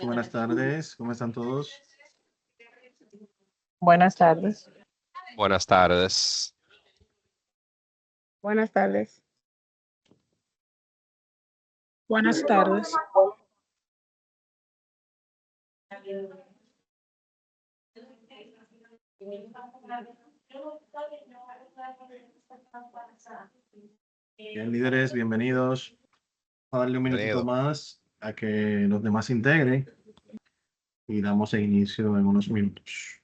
Buenas tardes, ¿cómo están todos? Buenas tardes. Buenas tardes. Buenas tardes. Buenas tardes. Bien, líderes, bienvenidos. A darle un minutito Bienvenido. más a que los demás se integren y damos inicio en unos minutos.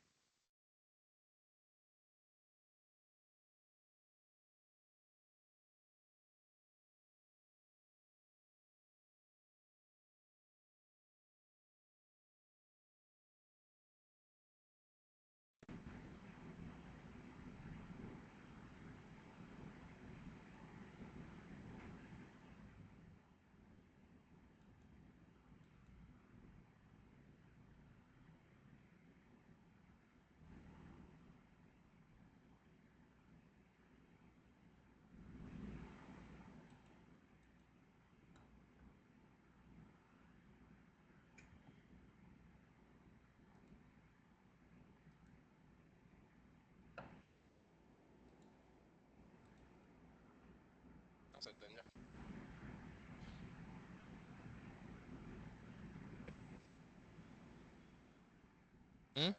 ¿Mm?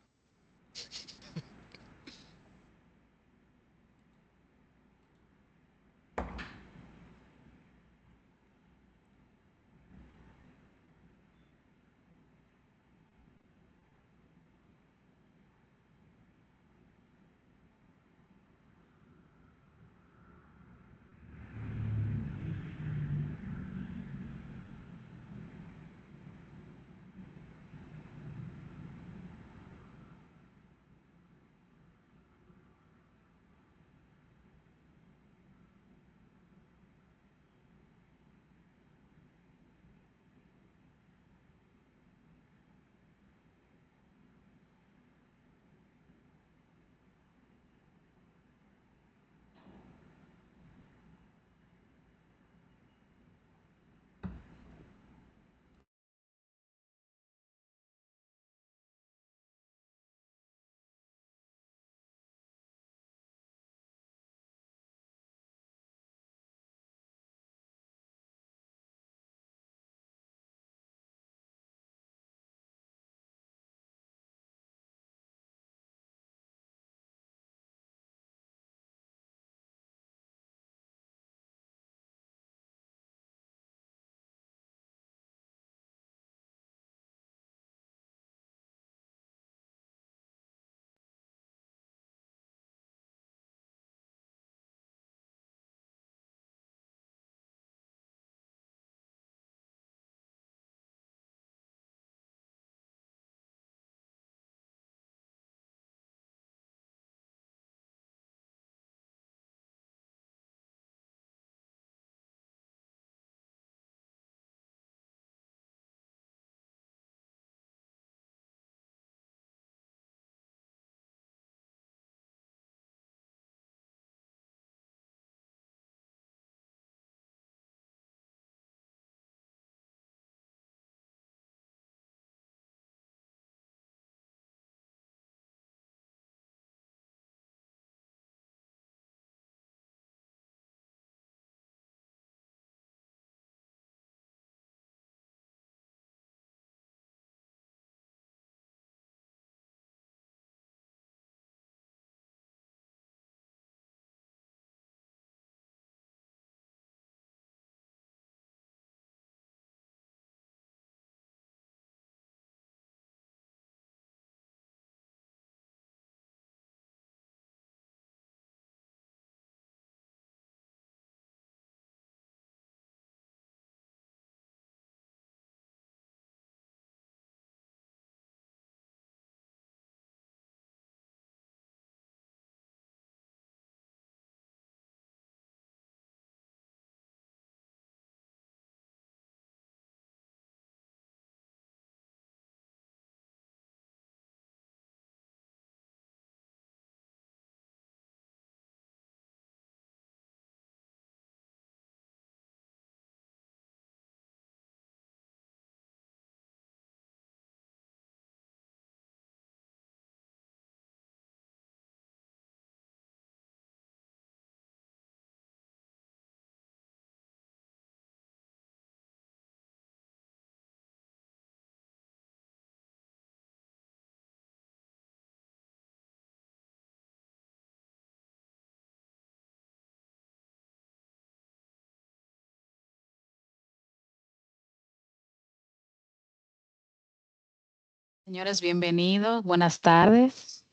Señores, bienvenidos. Buenas tardes.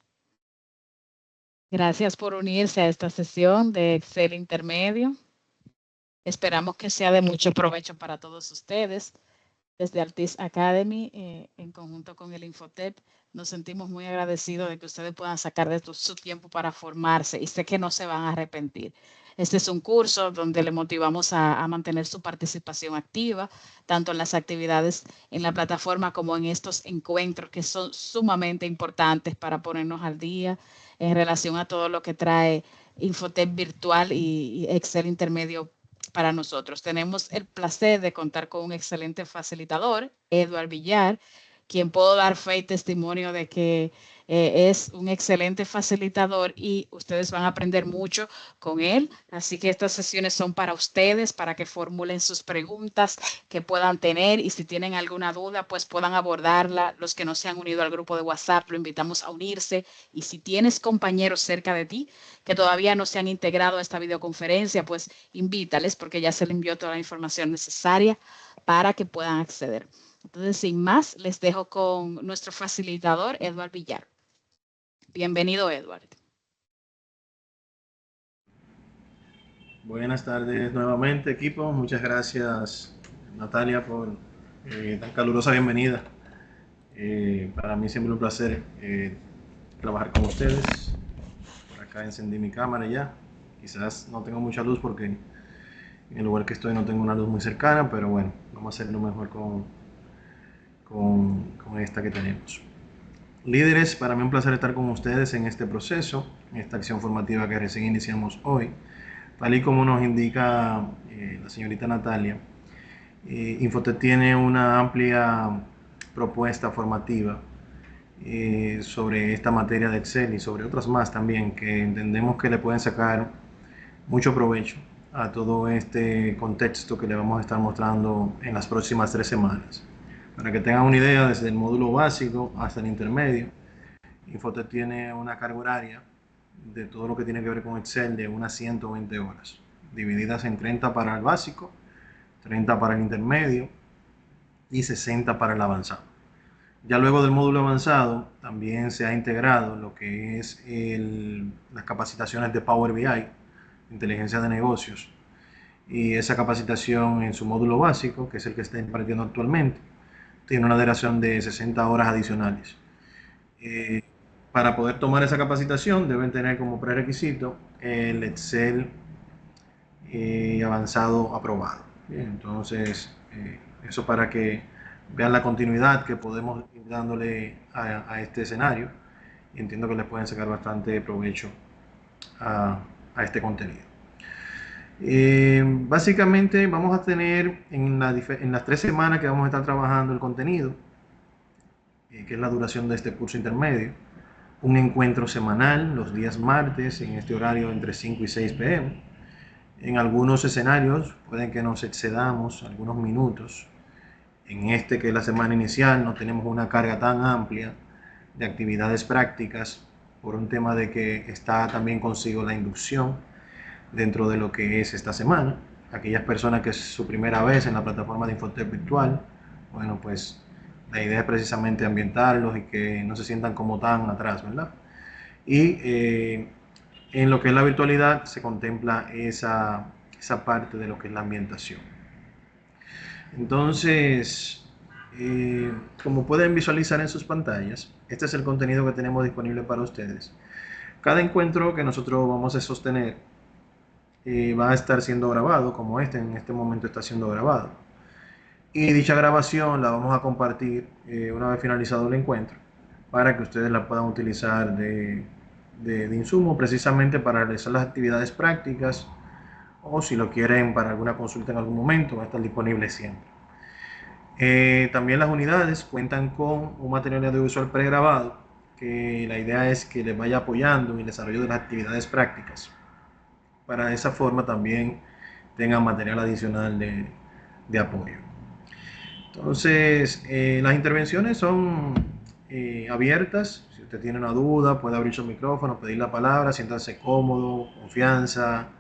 Gracias por unirse a esta sesión de Excel Intermedio. Esperamos que sea de mucho provecho para todos ustedes. Desde Altis Academy, en conjunto con el Infotep, nos sentimos muy agradecidos de que ustedes puedan sacar de su tiempo para formarse y sé que no se van a arrepentir. Este es un curso donde le motivamos a mantener su participación activa, tanto en las actividades en la plataforma como en estos encuentros que son sumamente importantes para ponernos al día en relación a todo lo que trae Infotep virtual y Excel intermedio para nosotros. Tenemos el placer de contar con un excelente facilitador, Edward Villar, quien puedo dar fe y testimonio de que es un excelente facilitador y ustedes van a aprender mucho con él. Así que estas sesiones son para ustedes, para que formulen sus preguntas que puedan tener y si tienen alguna duda, pues puedan abordarla. Los que no se han unido al grupo de WhatsApp, lo invitamos a unirse. Y si tienes compañeros cerca de ti que todavía no se han integrado a esta videoconferencia, pues invítales porque ya se les envió toda la información necesaria para que puedan acceder. Entonces, sin más, les dejo con nuestro facilitador, Edward Villar. Bienvenido, Edward. Buenas tardes nuevamente, equipo. Muchas gracias, Natalia, por tan calurosa bienvenida. Para mí siempre un placer trabajar con ustedes. Por acá encendí mi cámara ya. Quizás no tengo mucha luz porque en el lugar que estoy no tengo una luz muy cercana, pero bueno, vamos a hacer lo mejor con esta que tenemos. Líderes, para mí un placer estar con ustedes en este proceso, en esta acción formativa que recién iniciamos hoy. Tal y como nos indica la señorita Natalia, Infotep tiene una amplia propuesta formativa sobre esta materia de Excel y sobre otras más también que entendemos que le pueden sacar mucho provecho a todo este contexto que le vamos a estar mostrando en las próximas 3 semanas. Para que tengan una idea, desde el módulo básico hasta el intermedio, Infotep tiene una carga horaria de todo lo que tiene que ver con Excel de unas 120 horas, divididas en 30 para el básico, 30 para el intermedio y 60 para el avanzado. Ya luego del módulo avanzado también se ha integrado lo que es las capacitaciones de Power BI, inteligencia de negocios, y esa capacitación en su módulo básico, que es el que está impartiendo actualmente, tiene una duración de 60 horas adicionales. Para poder tomar esa capacitación deben tener como prerequisito el Excel avanzado aprobado. Bien, entonces, eso para que vean la continuidad que podemos ir dándole a este escenario. Y entiendo que les pueden sacar bastante provecho a este contenido. Básicamente vamos a tener en las 3 semanas que vamos a estar trabajando el contenido, que es la duración de este curso intermedio, un encuentro semanal los días martes en este horario entre 5 y 6 p.m. En algunos escenarios pueden que nos excedamos algunos minutos. En este, que es la semana inicial, no tenemos una carga tan amplia de actividades prácticas por un tema de que está también consigo la inducción dentro de lo que es esta semana. Aquellas personas que es su primera vez en la plataforma de Infotep virtual, bueno, pues la idea es precisamente ambientarlos y que no se sientan como tan atrás, ¿verdad? Y en lo que es la virtualidad se contempla esa parte de lo que es la ambientación. Entonces, como pueden visualizar en sus pantallas, este es el contenido que tenemos disponible para ustedes. Cada encuentro que nosotros vamos a sostener va a estar siendo grabado, como en este momento está siendo grabado. Y dicha grabación la vamos a compartir una vez finalizado el encuentro, para que ustedes la puedan utilizar de insumo precisamente para realizar las actividades prácticas, o si lo quieren para alguna consulta en algún momento, va a estar disponible siempre. También las unidades cuentan con un material audiovisual pregrabado, que la idea es que les vaya apoyando en el desarrollo de las actividades prácticas. Para de esa forma también tengan material adicional de apoyo. Entonces, las intervenciones son abiertas. Si usted tiene una duda, puede abrir su micrófono, pedir la palabra, siéntanse cómodo, confianza.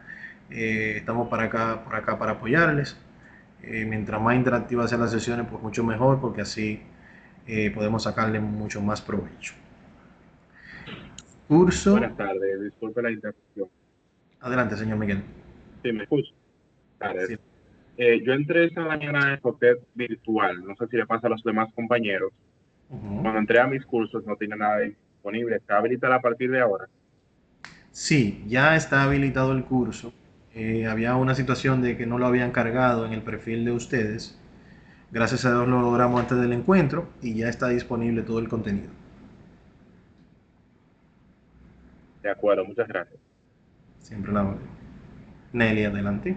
Estamos por acá para apoyarles. Mientras más interactivas sean las sesiones, pues mucho mejor, porque así podemos sacarle mucho más provecho. Curso. Buenas tardes, disculpe la interrupción. Adelante, señor Miguel. Sí, me escucha. Sí. Yo entré esta mañana en Infotep virtual, no sé si le pasa a los demás compañeros. Cuando entré a mis cursos no tiene nada disponible, ¿está habilitada a partir de ahora? Sí, ya está habilitado el curso. Había una situación de que no lo habían cargado en el perfil de ustedes. Gracias a Dios lo logramos antes del encuentro y ya está disponible todo el contenido. De acuerdo, muchas gracias. Siempre la orden. Nelly, adelante.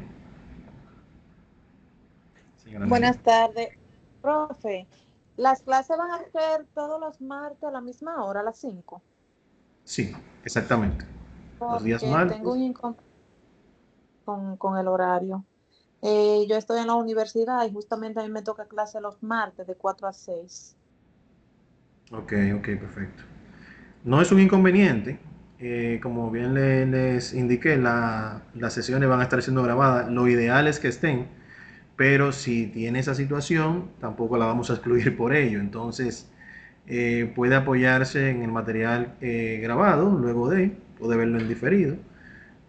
Señora Buenas Nelly. tardes, profe. ¿Las clases van a ser todos los martes a la misma hora, a las 5? Sí, exactamente. Los días Porque tengo martes. un inconveniente con el horario. Yo estoy en la universidad y justamente a mí me toca clase los martes de 4 a 6. Ok, perfecto. No es un inconveniente. Como bien les indiqué, las sesiones van a estar siendo grabadas. Lo ideal es que estén, pero si tiene esa situación, tampoco la vamos a excluir por ello. Entonces, puede apoyarse en el material grabado, luego puede verlo en diferido.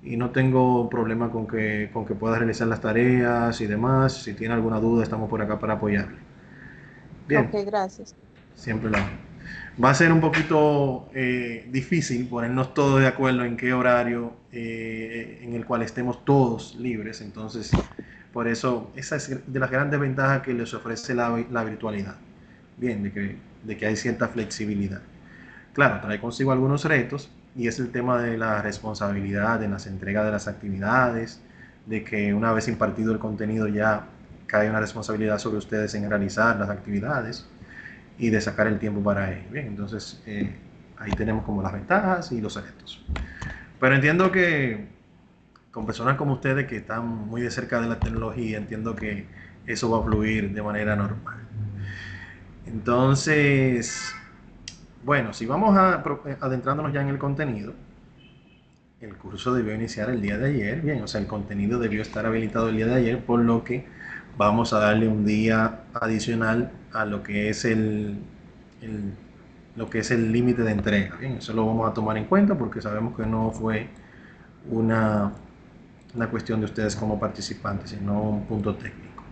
Y no tengo problema con que pueda realizar las tareas y demás. Si tiene alguna duda, estamos por acá para apoyarle. Bien, Ok, gracias. siempre la... Va a ser un poquito difícil ponernos todos de acuerdo en qué horario en el cual estemos todos libres. Entonces, por eso, esa es de las grandes ventajas que les ofrece la virtualidad. Bien, de que hay cierta flexibilidad. Claro, trae consigo algunos retos y es el tema de la responsabilidad en las entregas de las actividades, de que una vez impartido el contenido ya cae una responsabilidad sobre ustedes en realizar las actividades y de sacar el tiempo para ello. Bien, entonces ahí tenemos como las ventajas y los retos. Pero entiendo que con personas como ustedes que están muy de cerca de la tecnología, entiendo que eso va a fluir de manera normal. Entonces, bueno, si vamos adentrándonos ya en el contenido, el curso debió iniciar el día de ayer, bien, o sea, el contenido debió estar habilitado el día de ayer, por lo que vamos a darle un día adicional a lo que es lo que es el límite de entrega. Bien, eso lo vamos a tomar en cuenta porque sabemos que no fue una, una cuestión de ustedes como participantes, sino un punto técnico.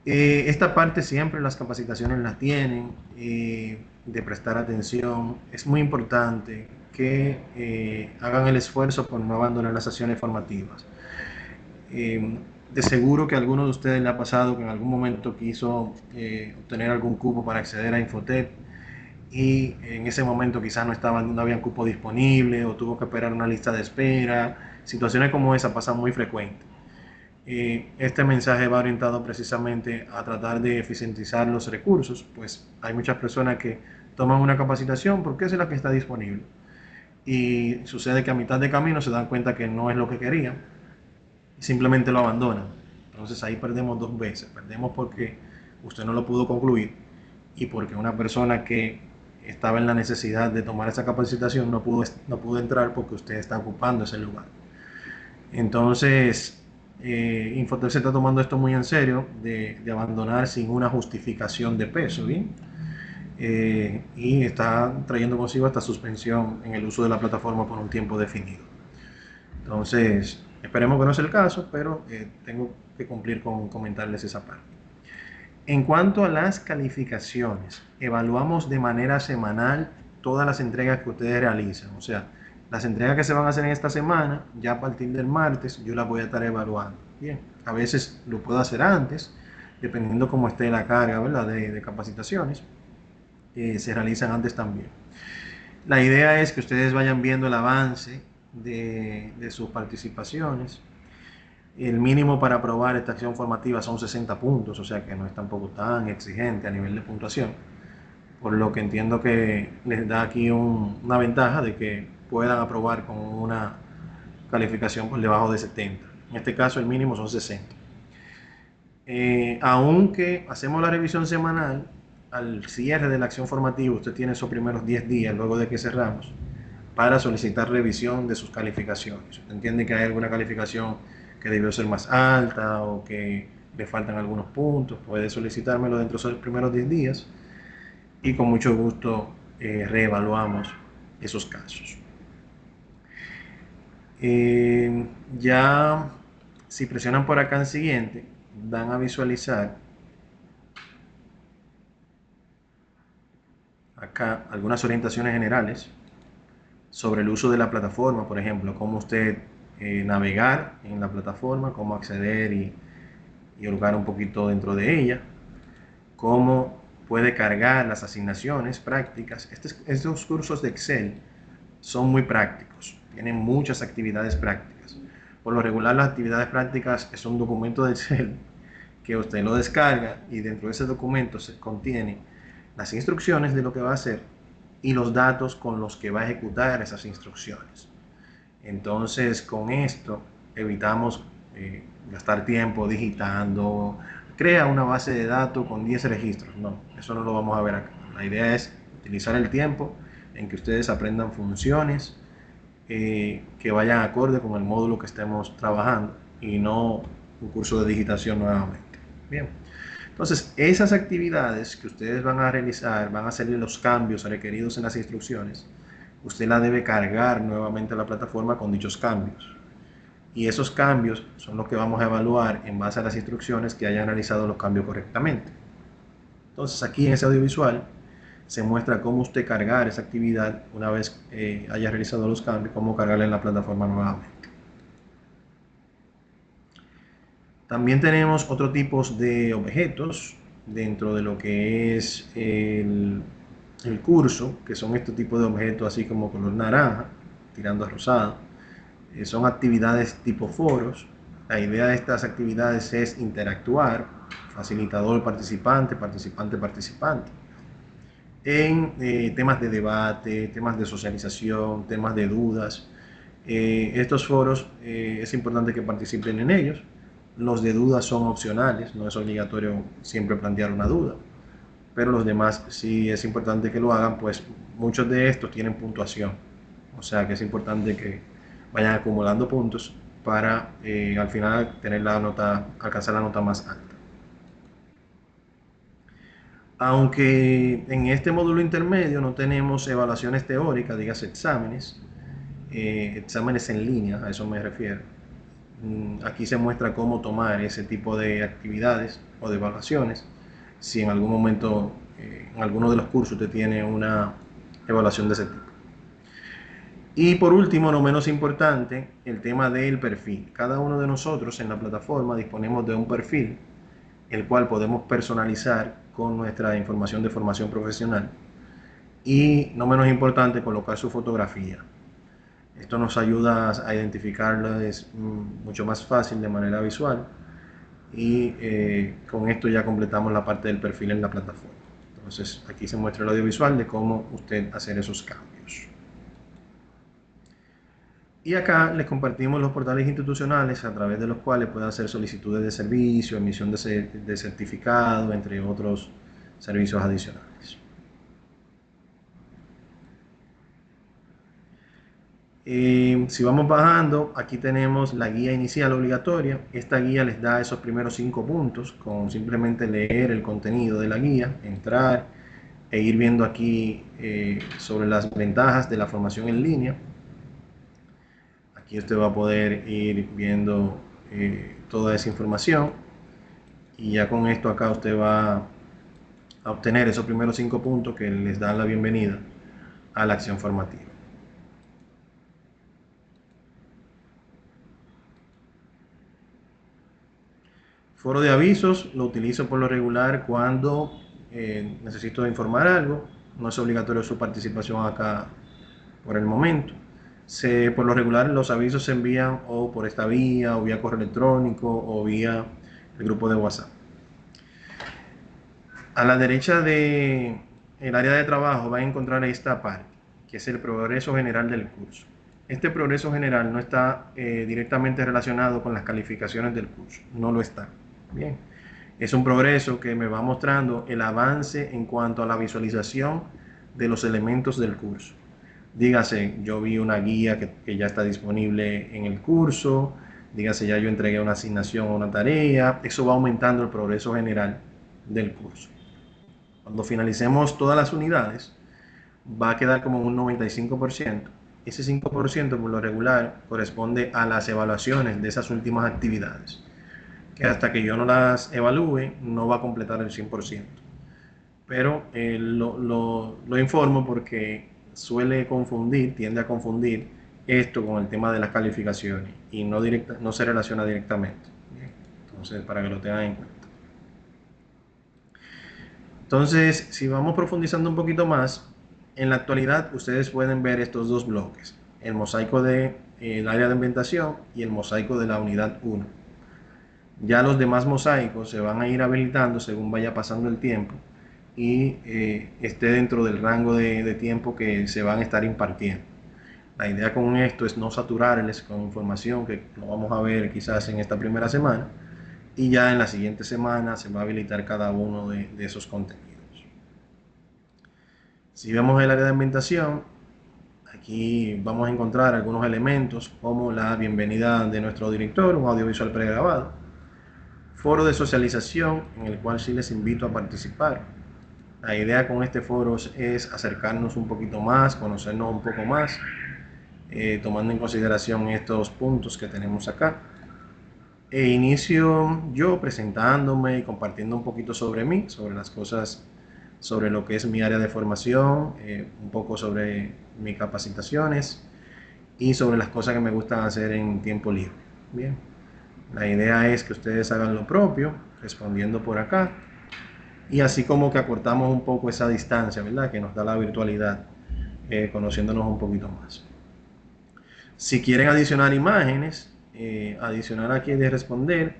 Esta parte siempre las capacitaciones las tienen, de prestar atención. Es muy importante que hagan el esfuerzo por no abandonar las sesiones formativas. De seguro que a alguno de ustedes le ha pasado que en algún momento quiso obtener algún cupo para acceder a Infotep y en ese momento quizás no había cupo disponible o tuvo que esperar una lista de espera. Situaciones como esa pasan muy frecuentes. Este mensaje va orientado precisamente a tratar de eficientizar los recursos, pues hay muchas personas que toman una capacitación porque es la que está disponible y sucede que a mitad de camino se dan cuenta que no es lo que querían y simplemente lo abandonan. Entonces ahí perdemos dos veces, perdemos porque usted no lo pudo concluir y porque una persona que estaba en la necesidad de tomar esa capacitación no pudo entrar porque usted está ocupando ese lugar. Entonces, Infotep se está tomando esto muy en serio, de abandonar sin una justificación de peso, ¿bien? Y está trayendo consigo esta suspensión en el uso de la plataforma por un tiempo definido. Entonces, esperemos que no sea el caso, pero tengo que cumplir con comentarles esa parte. En cuanto a las calificaciones, evaluamos de manera semanal todas las entregas que ustedes realizan. O sea, las entregas que se van a hacer en esta semana, ya a partir del martes, yo las voy a estar evaluando. Bien, a veces lo puedo hacer antes, dependiendo cómo esté la carga, ¿verdad? De capacitaciones. Se realizan antes también. La idea es que ustedes vayan viendo el avance de sus participaciones. El mínimo para aprobar esta acción formativa son 60 puntos, o sea que no es tampoco tan exigente a nivel de puntuación, por lo que entiendo que les da aquí una ventaja de que puedan aprobar con una calificación por debajo de 70. En este caso el mínimo son 60. Aunque hacemos la revisión semanal, al cierre de la acción formativa usted tiene esos primeros 10 días luego de que cerramos para solicitar revisión de sus calificaciones. Usted entiende que hay alguna calificación que debió ser más alta o que le faltan algunos puntos, puede solicitármelo dentro de esos primeros 10 días y con mucho gusto reevaluamos esos casos. Ya si presionan por acá en siguiente, van a visualizar acá algunas orientaciones generales sobre el uso de la plataforma, por ejemplo, cómo usted navegar en la plataforma, cómo acceder y hurgar un poquito dentro de ella, cómo puede cargar las asignaciones prácticas. Estos cursos de Excel son muy prácticos, tienen muchas actividades prácticas. Por lo regular, las actividades prácticas es un documento de Excel que usted lo descarga y dentro de ese documento se contiene las instrucciones de lo que va a hacer y los datos con los que va a ejecutar esas instrucciones. Entonces, con esto evitamos gastar tiempo digitando, crea una base de datos con 10 registros. No, eso no lo vamos a ver acá. La idea es utilizar el tiempo en que ustedes aprendan funciones que vayan acorde con el módulo que estemos trabajando y no un curso de digitación nuevamente. Bien, entonces esas actividades que ustedes van a realizar, van a salir los cambios requeridos en las instrucciones, usted la debe cargar nuevamente a la plataforma con dichos cambios. Y esos cambios son los que vamos a evaluar en base a las instrucciones que hayan realizado los cambios correctamente. Entonces aquí en ese audiovisual se muestra cómo usted cargar esa actividad una vez haya realizado los cambios, cómo cargarla en la plataforma nuevamente. También tenemos otro tipo de objetos dentro de lo que es el curso, que son este tipo de objetos así como color naranja, tirando a rosado. Son actividades tipo foros. La idea de estas actividades es interactuar, facilitador, participante, participante, participante, en temas de debate, temas de socialización, temas de dudas. Estos foros es importante que participen en ellos. Los de dudas son opcionales, no es obligatorio siempre plantear una duda, pero los demás sí es importante que lo hagan, pues muchos de estos tienen puntuación, o sea que es importante que vayan acumulando puntos para al final tener la nota, alcanzar la nota más alta. Aunque en este módulo intermedio no tenemos evaluaciones teóricas, dígase exámenes, exámenes en línea, a eso me refiero. Aquí se muestra cómo tomar ese tipo de actividades o de evaluaciones. Si en algún momento, en alguno de los cursos usted tiene una evaluación de ese tipo. Y por último, no menos importante, el tema del perfil. Cada uno de nosotros en la plataforma disponemos de un perfil, el cual podemos personalizar con nuestra información de formación profesional. Y no menos importante, colocar su fotografía. Esto nos ayuda a identificarlo mucho más fácil de manera visual y con esto ya completamos la parte del perfil en la plataforma. Entonces aquí se muestra el audiovisual de cómo usted hacer esos cambios. Y acá les compartimos los portales institucionales a través de los cuales puede hacer solicitudes de servicio, emisión de certificado, entre otros servicios adicionales. Si vamos bajando, aquí tenemos la guía inicial obligatoria. Esta guía les da esos primeros 5 puntos con simplemente leer el contenido de la guía, entrar e ir viendo aquí sobre las ventajas de la formación en línea. Aquí usted va a poder ir viendo toda esa información y ya con esto acá usted va a obtener esos primeros 5 puntos que les dan la bienvenida a la acción formativa. Foro de avisos lo utilizo por lo regular cuando necesito informar algo. No es obligatorio su participación acá por el momento. Por lo regular los avisos se envían o por esta vía, o vía correo electrónico, o vía el grupo de WhatsApp. A la derecha del área de trabajo va a encontrar esta parte, que es el progreso general del curso. Este progreso general no está directamente relacionado con las calificaciones del curso, no lo está. Bien, es un progreso que me va mostrando el avance en cuanto a la visualización de los elementos del curso. Dígase, yo vi una guía que ya está disponible en el curso, dígase, ya yo entregué una asignación o una tarea, eso va aumentando el progreso general del curso. Cuando finalicemos todas las unidades, va a quedar como un 95%. Ese 5% por lo regular corresponde a las evaluaciones de esas últimas actividades, que hasta que yo no las evalúe no va a completar el 100%. Pero lo informo porque tiende a confundir esto con el tema de las calificaciones y no se relaciona directamente. Bien, entonces, para que lo tengan en cuenta. Entonces, si vamos profundizando un poquito más, en la actualidad ustedes pueden ver estos dos bloques, el mosaico del área de ambientación y el mosaico de la unidad 1. Ya los demás mosaicos se van a ir habilitando según vaya pasando el tiempo y esté dentro del rango de tiempo que se van a estar impartiendo. La idea con esto es no saturarles con información que lo vamos a ver quizás en esta primera semana, y ya en la siguiente semana se va a habilitar cada uno de esos contenidos. Si vemos el área de ambientación, aquí vamos a encontrar algunos elementos como la bienvenida de nuestro director, un audiovisual pregrabado, foro de socialización en el cual sí les invito a participar. La idea con este foro es acercarnos un poquito más, conocernos un poco más, tomando en consideración estos puntos que tenemos acá. Inicio yo presentándome y compartiendo un poquito sobre mí, sobre las cosas, sobre lo que es mi área de formación, un poco sobre mis capacitaciones y sobre las cosas que me gustan hacer en tiempo libre. Bien, la idea es que ustedes hagan lo propio, respondiendo por acá, y así como que acortamos un poco esa distancia, ¿verdad?, que nos da la virtualidad, conociéndonos un poquito más. Si quieren adicionar imágenes, adicionar aquí de responder.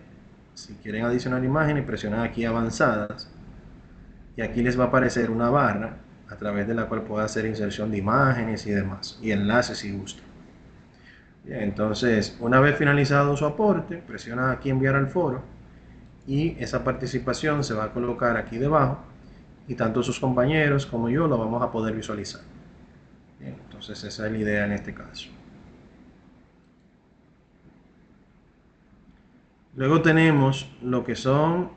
Si quieren adicionar imágenes, presionar aquí avanzadas y aquí les va a aparecer una barra a través de la cual puede hacer inserción de imágenes y demás, y enlaces si gusta. Bien, entonces, una vez finalizado su aporte, presiona aquí enviar al foro y esa participación se va a colocar aquí debajo y tanto sus compañeros como yo lo vamos a poder visualizar. Bien, entonces esa es la idea en este caso. Luego tenemos lo que son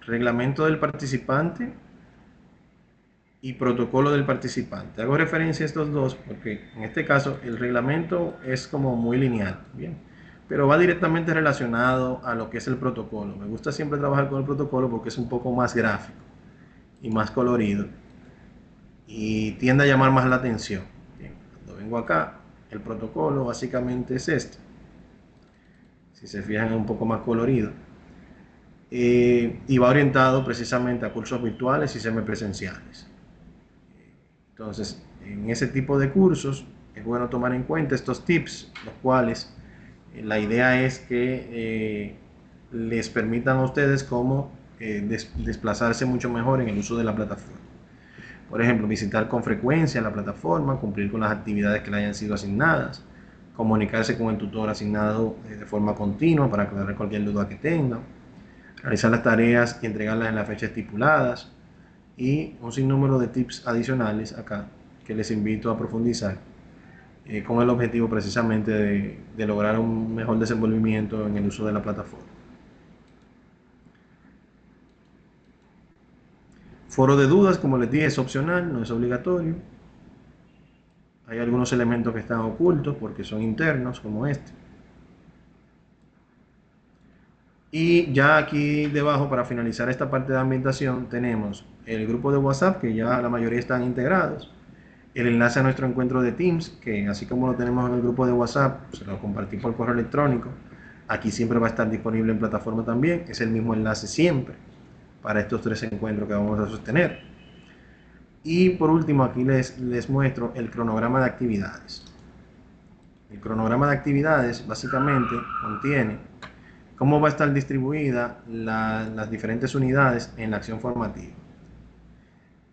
reglamento del participante y protocolo del participante. Hago referencia a estos dos porque en este caso el reglamento es como muy lineal, bien, pero va directamente relacionado a lo que es el protocolo. Me gusta siempre trabajar con el protocolo porque es un poco más gráfico y más colorido y tiende a llamar más la atención. Bien, cuando vengo acá, el protocolo básicamente es este. Si se fijan, es un poco más colorido. Y va orientado precisamente a cursos virtuales y semipresenciales. Entonces, en ese tipo de cursos es bueno tomar en cuenta estos tips, los cuales la idea es que les permitan a ustedes cómo desplazarse mucho mejor en el uso de la plataforma. Por ejemplo, visitar con frecuencia la plataforma, cumplir con las actividades que le hayan sido asignadas, comunicarse con el tutor asignado de forma continua para aclarar cualquier duda que tengan, realizar las tareas y entregarlas en las fechas estipuladas, y un sinnúmero de tips adicionales acá que les invito a profundizar con el objetivo precisamente de lograr un mejor desenvolvimiento en el uso de la plataforma. Foro de dudas, como les dije, es opcional, no es obligatorio. Hay algunos elementos que están ocultos porque son internos, como este. Y ya aquí debajo, para finalizar esta parte de ambientación, tenemos el grupo de WhatsApp, que ya la mayoría están integrados, el enlace a nuestro encuentro de Teams, que así como lo tenemos en el grupo de WhatsApp, se lo compartí por correo electrónico, aquí siempre va a estar disponible en plataforma también, es el mismo enlace siempre para estos 3 encuentros que vamos a sostener. Y por último, aquí les muestro el cronograma de actividades. El cronograma de actividades básicamente contiene cómo va a estar distribuida las diferentes unidades en la acción formativa.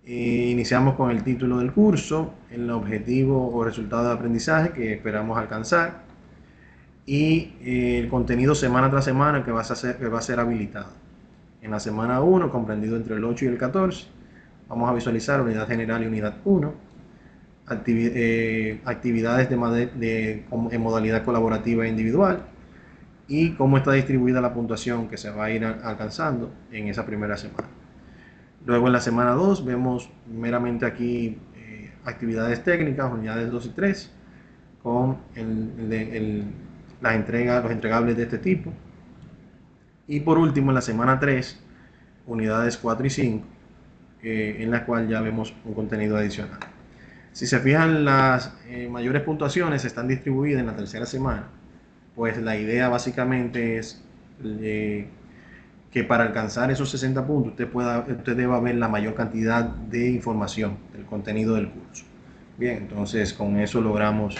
Iniciamos con el título del curso, el objetivo o resultado de aprendizaje que esperamos alcanzar y el contenido semana tras semana que va a ser habilitado. En la semana 1, comprendido entre el 8 y el 14, vamos a visualizar unidad general y unidad 1, actividades en modalidad colaborativa e individual, y cómo está distribuida la puntuación que se va a ir alcanzando en esa primera semana. Luego en la semana 2 vemos meramente aquí actividades técnicas, unidades 2 y 3, con las entregas, los entregables de este tipo. Y por último, en la semana 3, unidades 4 y 5, en la cual ya vemos un contenido adicional. Si se fijan, las mayores puntuaciones están distribuidas en la tercera semana, pues la idea básicamente es que para alcanzar esos 60 puntos usted deba ver la mayor cantidad de información del contenido del curso. Bien, entonces con eso logramos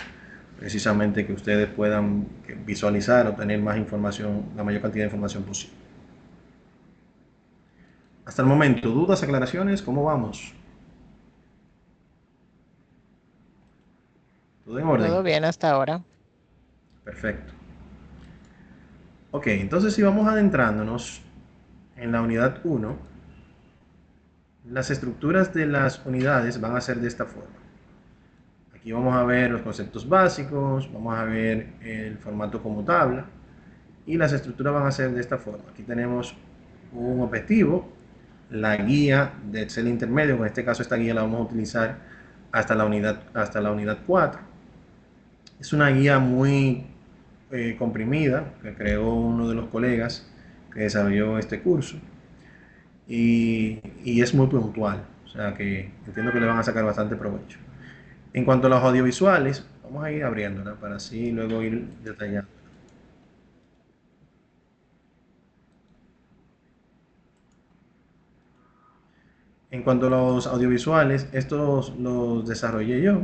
precisamente que ustedes puedan visualizar o tener más información, la mayor cantidad de información posible. Hasta el momento, ¿dudas, aclaraciones? ¿Cómo vamos? ¿Todo en orden? Todo bien hasta ahora. Perfecto. Ok, entonces si vamos adentrándonos en la unidad 1, las estructuras de las unidades van a ser de esta forma. Aquí vamos a ver los conceptos básicos, vamos a ver el formato como tabla y las estructuras van a ser de esta forma. Aquí tenemos un objetivo, la guía de Excel intermedio, en este caso esta guía la vamos a utilizar hasta la unidad 4. Es una guía muy comprimida que creó uno de los colegas que desarrolló este curso y es muy puntual, o sea que entiendo que le van a sacar bastante provecho. En cuanto a los audiovisuales, vamos a ir abriéndola para así luego ir detallando. En cuanto a los audiovisuales, estos los desarrollé yo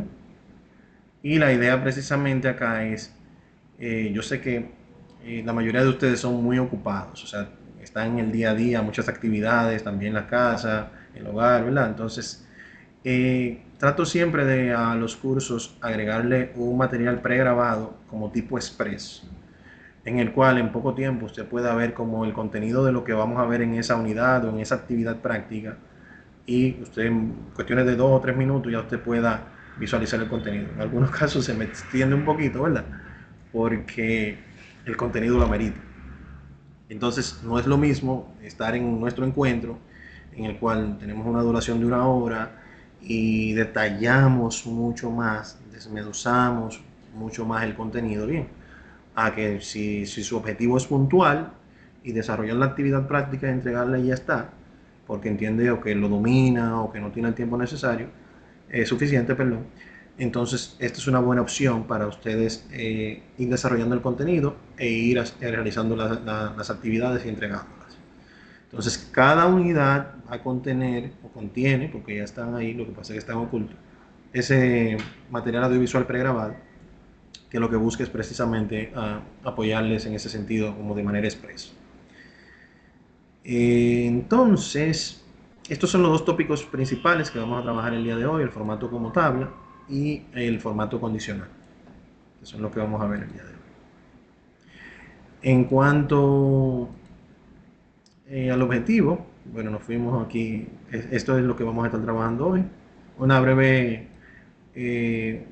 y la idea precisamente acá es, yo sé que la mayoría de ustedes son muy ocupados, o sea, están en el día a día, muchas actividades, también la casa, el hogar, ¿verdad? Entonces, trato siempre de a los cursos agregarle un material pregrabado como tipo express, en el cual en poco tiempo usted pueda ver como el contenido de lo que vamos a ver en esa unidad o en esa actividad práctica y usted en cuestiones de 2 o 3 minutos ya usted pueda visualizar el contenido. En algunos casos se me extiende un poquito, ¿verdad? Porque el contenido lo amerita. Entonces no es lo mismo estar en nuestro encuentro en el cual tenemos una duración de 1 hora y detallamos mucho más, desmenuzamos mucho más el contenido, bien, a que si su objetivo es puntual y desarrollar la actividad práctica y entregarla y ya está, porque entiende o que lo domina o que no tiene el tiempo necesario, suficiente, perdón. Entonces, esta es una buena opción para ustedes ir desarrollando el contenido e ir realizando las actividades y entregándolas. Entonces, cada unidad va a contener o contiene, porque ya están ahí, lo que pasa es que están ocultos, ese material audiovisual pregrabado, que lo que busca es precisamente apoyarles en ese sentido como de manera expresa. Entonces, estos son los dos tópicos principales que vamos a trabajar el día de hoy, el formato como tabla y el formato condicional, que son los que vamos a ver el día de hoy. En cuanto al objetivo, bueno, nos fuimos aquí, esto es lo que vamos a estar trabajando hoy, un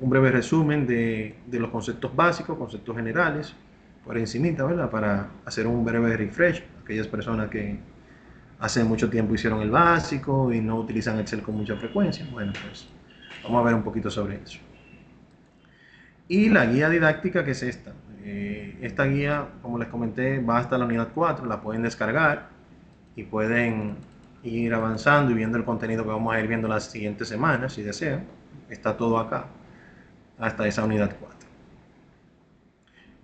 breve resumen de los conceptos básicos, conceptos generales, por encimita, ¿verdad? Para hacer un breve refresh, aquellas personas que hace mucho tiempo hicieron el básico y no utilizan Excel con mucha frecuencia. Bueno, pues vamos a ver un poquito sobre eso. Y la guía didáctica, que es esta. Esta guía, como les comenté, va hasta la unidad 4, la pueden descargar y pueden ir avanzando y viendo el contenido que vamos a ir viendo las siguientes semanas, si desean. Está todo acá, hasta esa unidad 4.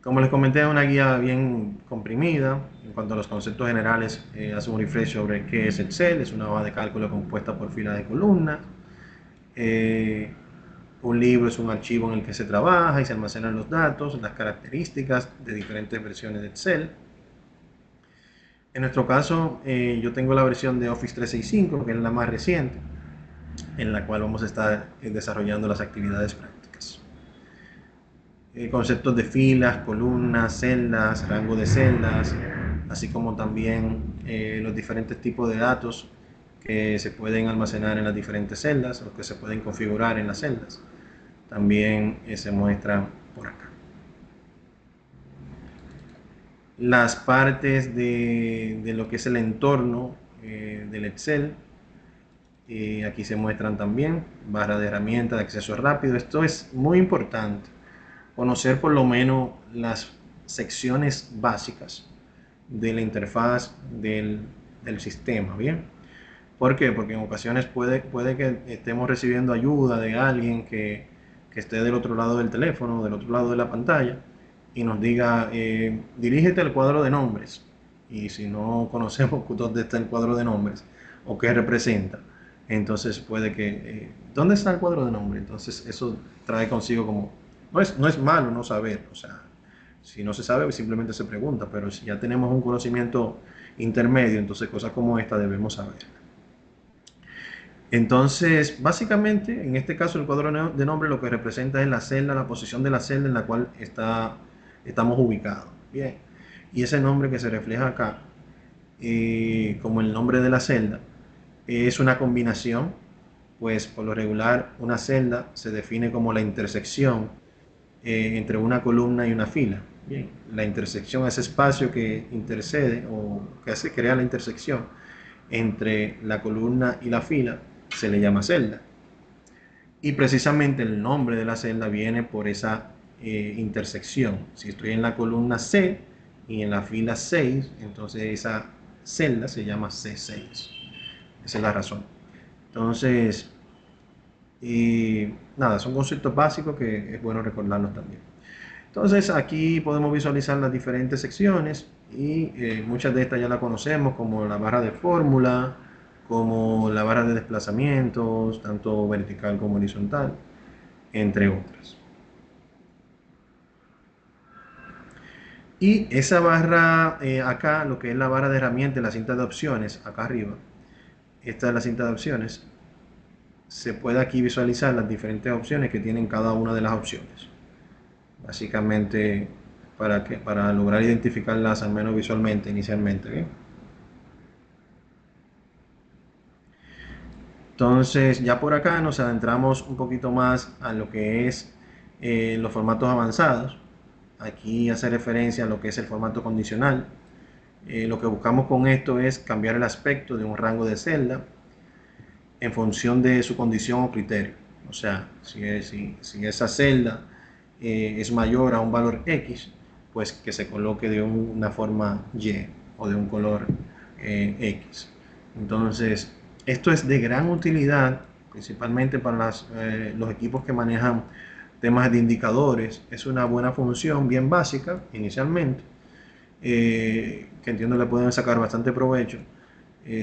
Como les comenté, es una guía bien comprimida. En cuanto a los conceptos generales, hace un refresh sobre qué es Excel. Es una hoja de cálculo compuesta por filas de columnas. Un libro es un archivo en el que se trabaja y se almacenan los datos, las características de diferentes versiones de Excel. En nuestro caso, yo tengo la versión de Office 365, que es la más reciente, en la cual vamos a estar desarrollando las actividades prácticas. Conceptos de filas, columnas, celdas, rango de celdas, así como también los diferentes tipos de datos que se pueden almacenar en las diferentes celdas, los que se pueden configurar en las celdas. También se muestra por acá. Las partes de lo que es el entorno del Excel, Aquí se muestran también barra de herramientas de acceso rápido. Esto es muy importante, conocer por lo menos las secciones básicas de la interfaz del sistema, ¿bien? ¿Por qué? Porque en ocasiones puede que estemos recibiendo ayuda de alguien que esté del otro lado del teléfono, del otro lado de la pantalla, y nos diga, dirígete al cuadro de nombres. Y si no conocemos dónde está el cuadro de nombres o qué representa, entonces puede que, ¿dónde está el cuadro de nombres? Entonces eso trae consigo como, no es malo no saber, o sea, si no se sabe simplemente se pregunta, pero si ya tenemos un conocimiento intermedio, entonces cosas como esta debemos saber. Entonces, básicamente, en este caso el cuadro de nombre lo que representa es la celda, la posición de la celda en la cual estamos ubicados. Bien, y ese nombre que se refleja acá, como el nombre de la celda, es una combinación, pues por lo regular una celda se define como la intersección entre una columna y una fila. Bien, la intersección es espacio que intercede o que crea la intersección entre la columna y la fila, se le llama celda. Y precisamente el nombre de la celda viene por esa intersección. Si estoy en la columna C y en la fila 6, entonces esa celda se llama C6. Esa es la razón. Entonces, nada, son conceptos básicos que es bueno recordarlos también. Entonces aquí podemos visualizar las diferentes secciones y muchas de estas ya las conocemos, como la barra de fórmula, como la barra de desplazamientos, tanto vertical como horizontal, entre otras. Y esa barra acá, lo que es la barra de herramientas, la cinta de opciones, acá arriba, esta es la cinta de opciones, se puede aquí visualizar las diferentes opciones que tienen cada una de las opciones. Básicamente para lograr identificarlas al menos visualmente inicialmente, ¿bien? Entonces ya por acá nos adentramos un poquito más a lo que es los formatos avanzados. Aquí hace referencia a lo que es el formato condicional. Lo que buscamos con esto es cambiar el aspecto de un rango de celda en función de su condición o criterio. O sea, si esa celda es mayor a un valor X, pues que se coloque de una forma Y o de un color X. Entonces, esto es de gran utilidad, principalmente para los equipos que manejan temas de indicadores. Es una buena función, bien básica inicialmente, que entiendo le pueden sacar bastante provecho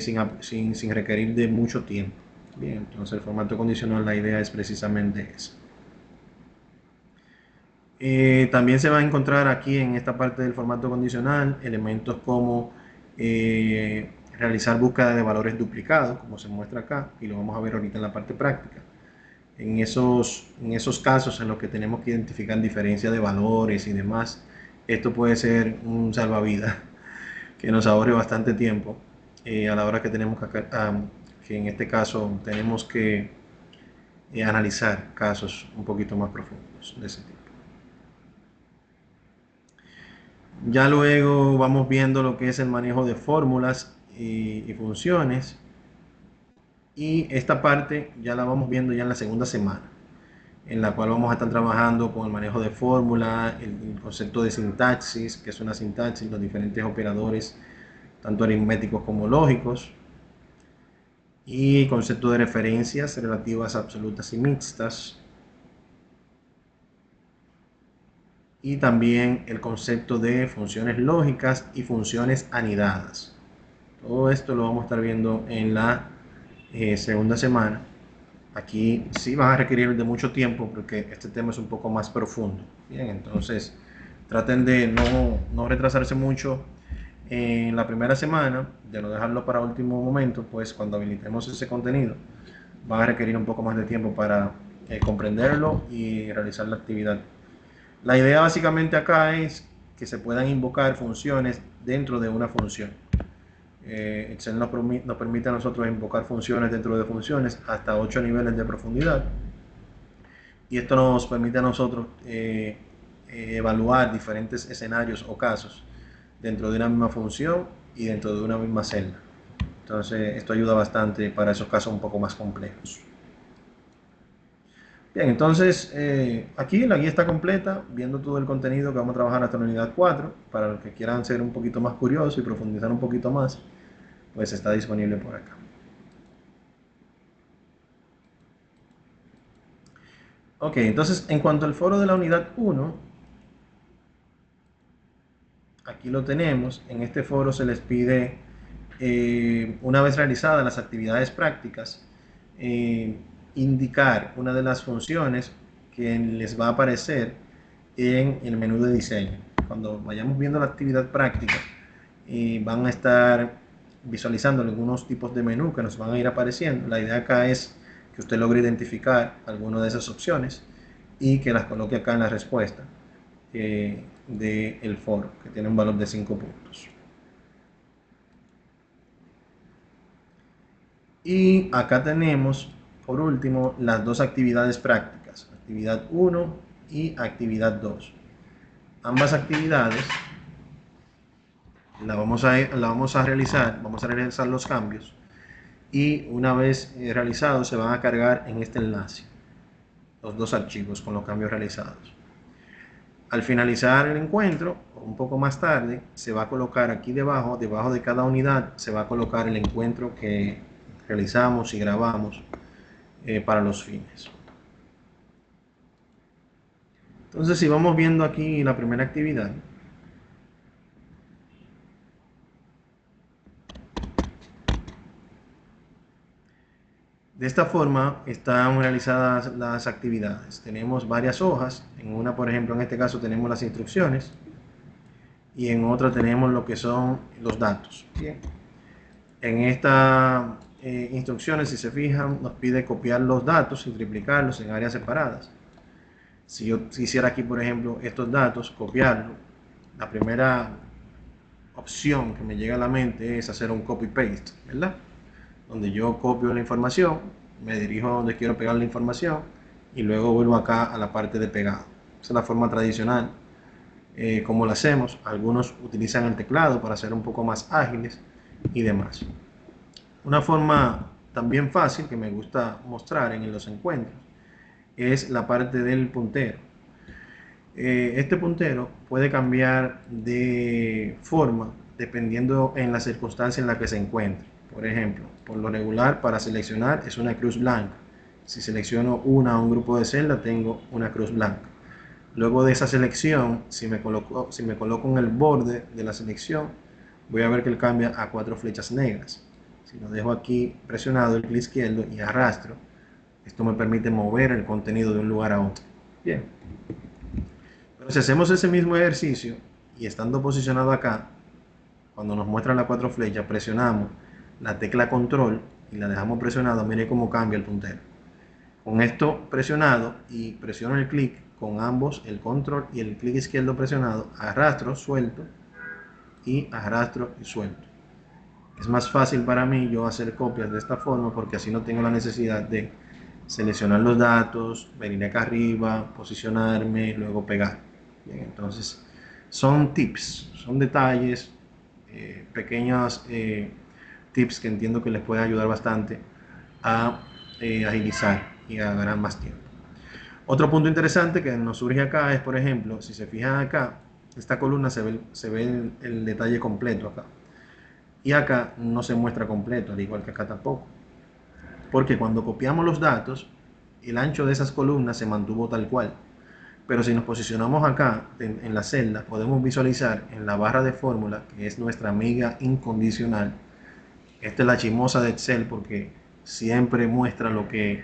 sin requerir de mucho tiempo. Bien, entonces el formato condicional, la idea es precisamente esa. También se va a encontrar aquí en esta parte del formato condicional elementos como realizar búsqueda de valores duplicados, como se muestra acá, y lo vamos a ver ahorita en la parte práctica. En esos casos en los que tenemos que identificar diferencia de valores y demás, esto puede ser un salvavidas que nos ahorre bastante tiempo a la hora que tenemos que en este caso tenemos que analizar casos un poquito más profundos de ese tipo. Ya luego vamos viendo lo que es el manejo de fórmulas y funciones. Y esta parte ya la vamos viendo ya en la segunda semana, en la cual vamos a estar trabajando con el manejo de fórmula, el concepto de sintaxis, que es una sintaxis, los diferentes operadores, tanto aritméticos como lógicos, y concepto de referencias relativas absolutas y mixtas, y también el concepto de funciones lógicas y funciones anidadas. Todo esto lo vamos a estar viendo en la segunda semana. Aquí sí van a requerir de mucho tiempo porque este tema es un poco más profundo. Bien, entonces traten de no retrasarse mucho en la primera semana, de no dejarlo para último momento, pues cuando habilitemos ese contenido van a requerir un poco más de tiempo para comprenderlo y realizar la actividad. La idea básicamente acá es que se puedan invocar funciones dentro de una función. Excel nos permite a nosotros invocar funciones dentro de funciones hasta 8 niveles de profundidad, y esto nos permite a nosotros evaluar diferentes escenarios o casos dentro de una misma función y dentro de una misma celda. Entonces, esto ayuda bastante para esos casos un poco más complejos. Bien, entonces aquí la guía está completa, viendo todo el contenido que vamos a trabajar hasta la unidad 4. Para los que quieran ser un poquito más curiosos y profundizar un poquito más, pues está disponible por acá. Ok, entonces en cuanto al foro de la unidad 1, aquí lo tenemos. En este foro se les pide, una vez realizadas las actividades prácticas, indicar una de las funciones que les va a aparecer en el menú de diseño. Cuando vayamos viendo la actividad práctica, van a estar visualizando algunos tipos de menú que nos van a ir apareciendo. La idea acá es que usted logre identificar alguna de esas opciones y que las coloque acá en la respuesta del foro, que tiene un valor de 5 puntos. Y acá tenemos, por último, las dos actividades prácticas, actividad 1 y actividad 2. Ambas actividades la vamos a realizar los cambios, y una vez realizados se van a cargar en este enlace los dos archivos con los cambios realizados. Al finalizar el encuentro, un poco más tarde, se va a colocar aquí debajo de cada unidad, se va a colocar el encuentro que realizamos y grabamos para los fines. Entonces, si vamos viendo aquí la primera actividad, de esta forma están realizadas las actividades. Tenemos varias hojas. En una, por ejemplo, en este caso tenemos las instrucciones, y en otra tenemos lo que son los datos. Bien. En estas instrucciones, si se fijan, nos pide copiar los datos y triplicarlos en áreas separadas. Si yo quisiera aquí, por ejemplo, estos datos, copiarlo, la primera opción que me llega a la mente es hacer un copy-paste, ¿verdad? Donde yo copio la información, me dirijo a donde quiero pegar la información y luego vuelvo acá a la parte de pegado. Esa es la forma tradicional. Como lo hacemos, algunos utilizan el teclado para ser un poco más ágiles y demás. Una forma también fácil que me gusta mostrar en los encuentros es la parte del puntero. Este puntero puede cambiar de forma dependiendo en la circunstancia en la que se encuentre. Por ejemplo, por lo regular, para seleccionar es una cruz blanca. Si selecciono un grupo de celdas, tengo una cruz blanca. Luego de esa selección, si me coloco en el borde de la selección, voy a ver que él cambia a 4 flechas negras. Si lo dejo aquí presionado, el clic izquierdo, y arrastro, esto me permite mover el contenido de un lugar a otro. Bien. Pero si hacemos ese mismo ejercicio y estando posicionado acá, cuando nos muestran las 4 flechas, presionamos la tecla control y la dejamos presionada, mire cómo cambia el puntero. Con esto presionado y presiono el clic con ambos, el control y el clic izquierdo presionado, arrastro, suelto y arrastro y suelto. Es más fácil para mí yo hacer copias de esta forma porque así no tengo la necesidad de seleccionar los datos, venir acá arriba, posicionarme, luego pegar. Bien, entonces son tips, son detalles, pequeños tips que entiendo que les puede ayudar bastante a agilizar y a ganar más tiempo. Otro punto interesante que nos surge acá es, por ejemplo, si se fijan acá, esta columna se ve el detalle completo acá. Y acá no se muestra completo, al igual que acá tampoco. Porque cuando copiamos los datos, el ancho de esas columnas se mantuvo tal cual. Pero si nos posicionamos acá en la celda, podemos visualizar en la barra de fórmula, que es nuestra amiga incondicional. Esta es la chimosa de Excel porque siempre muestra lo que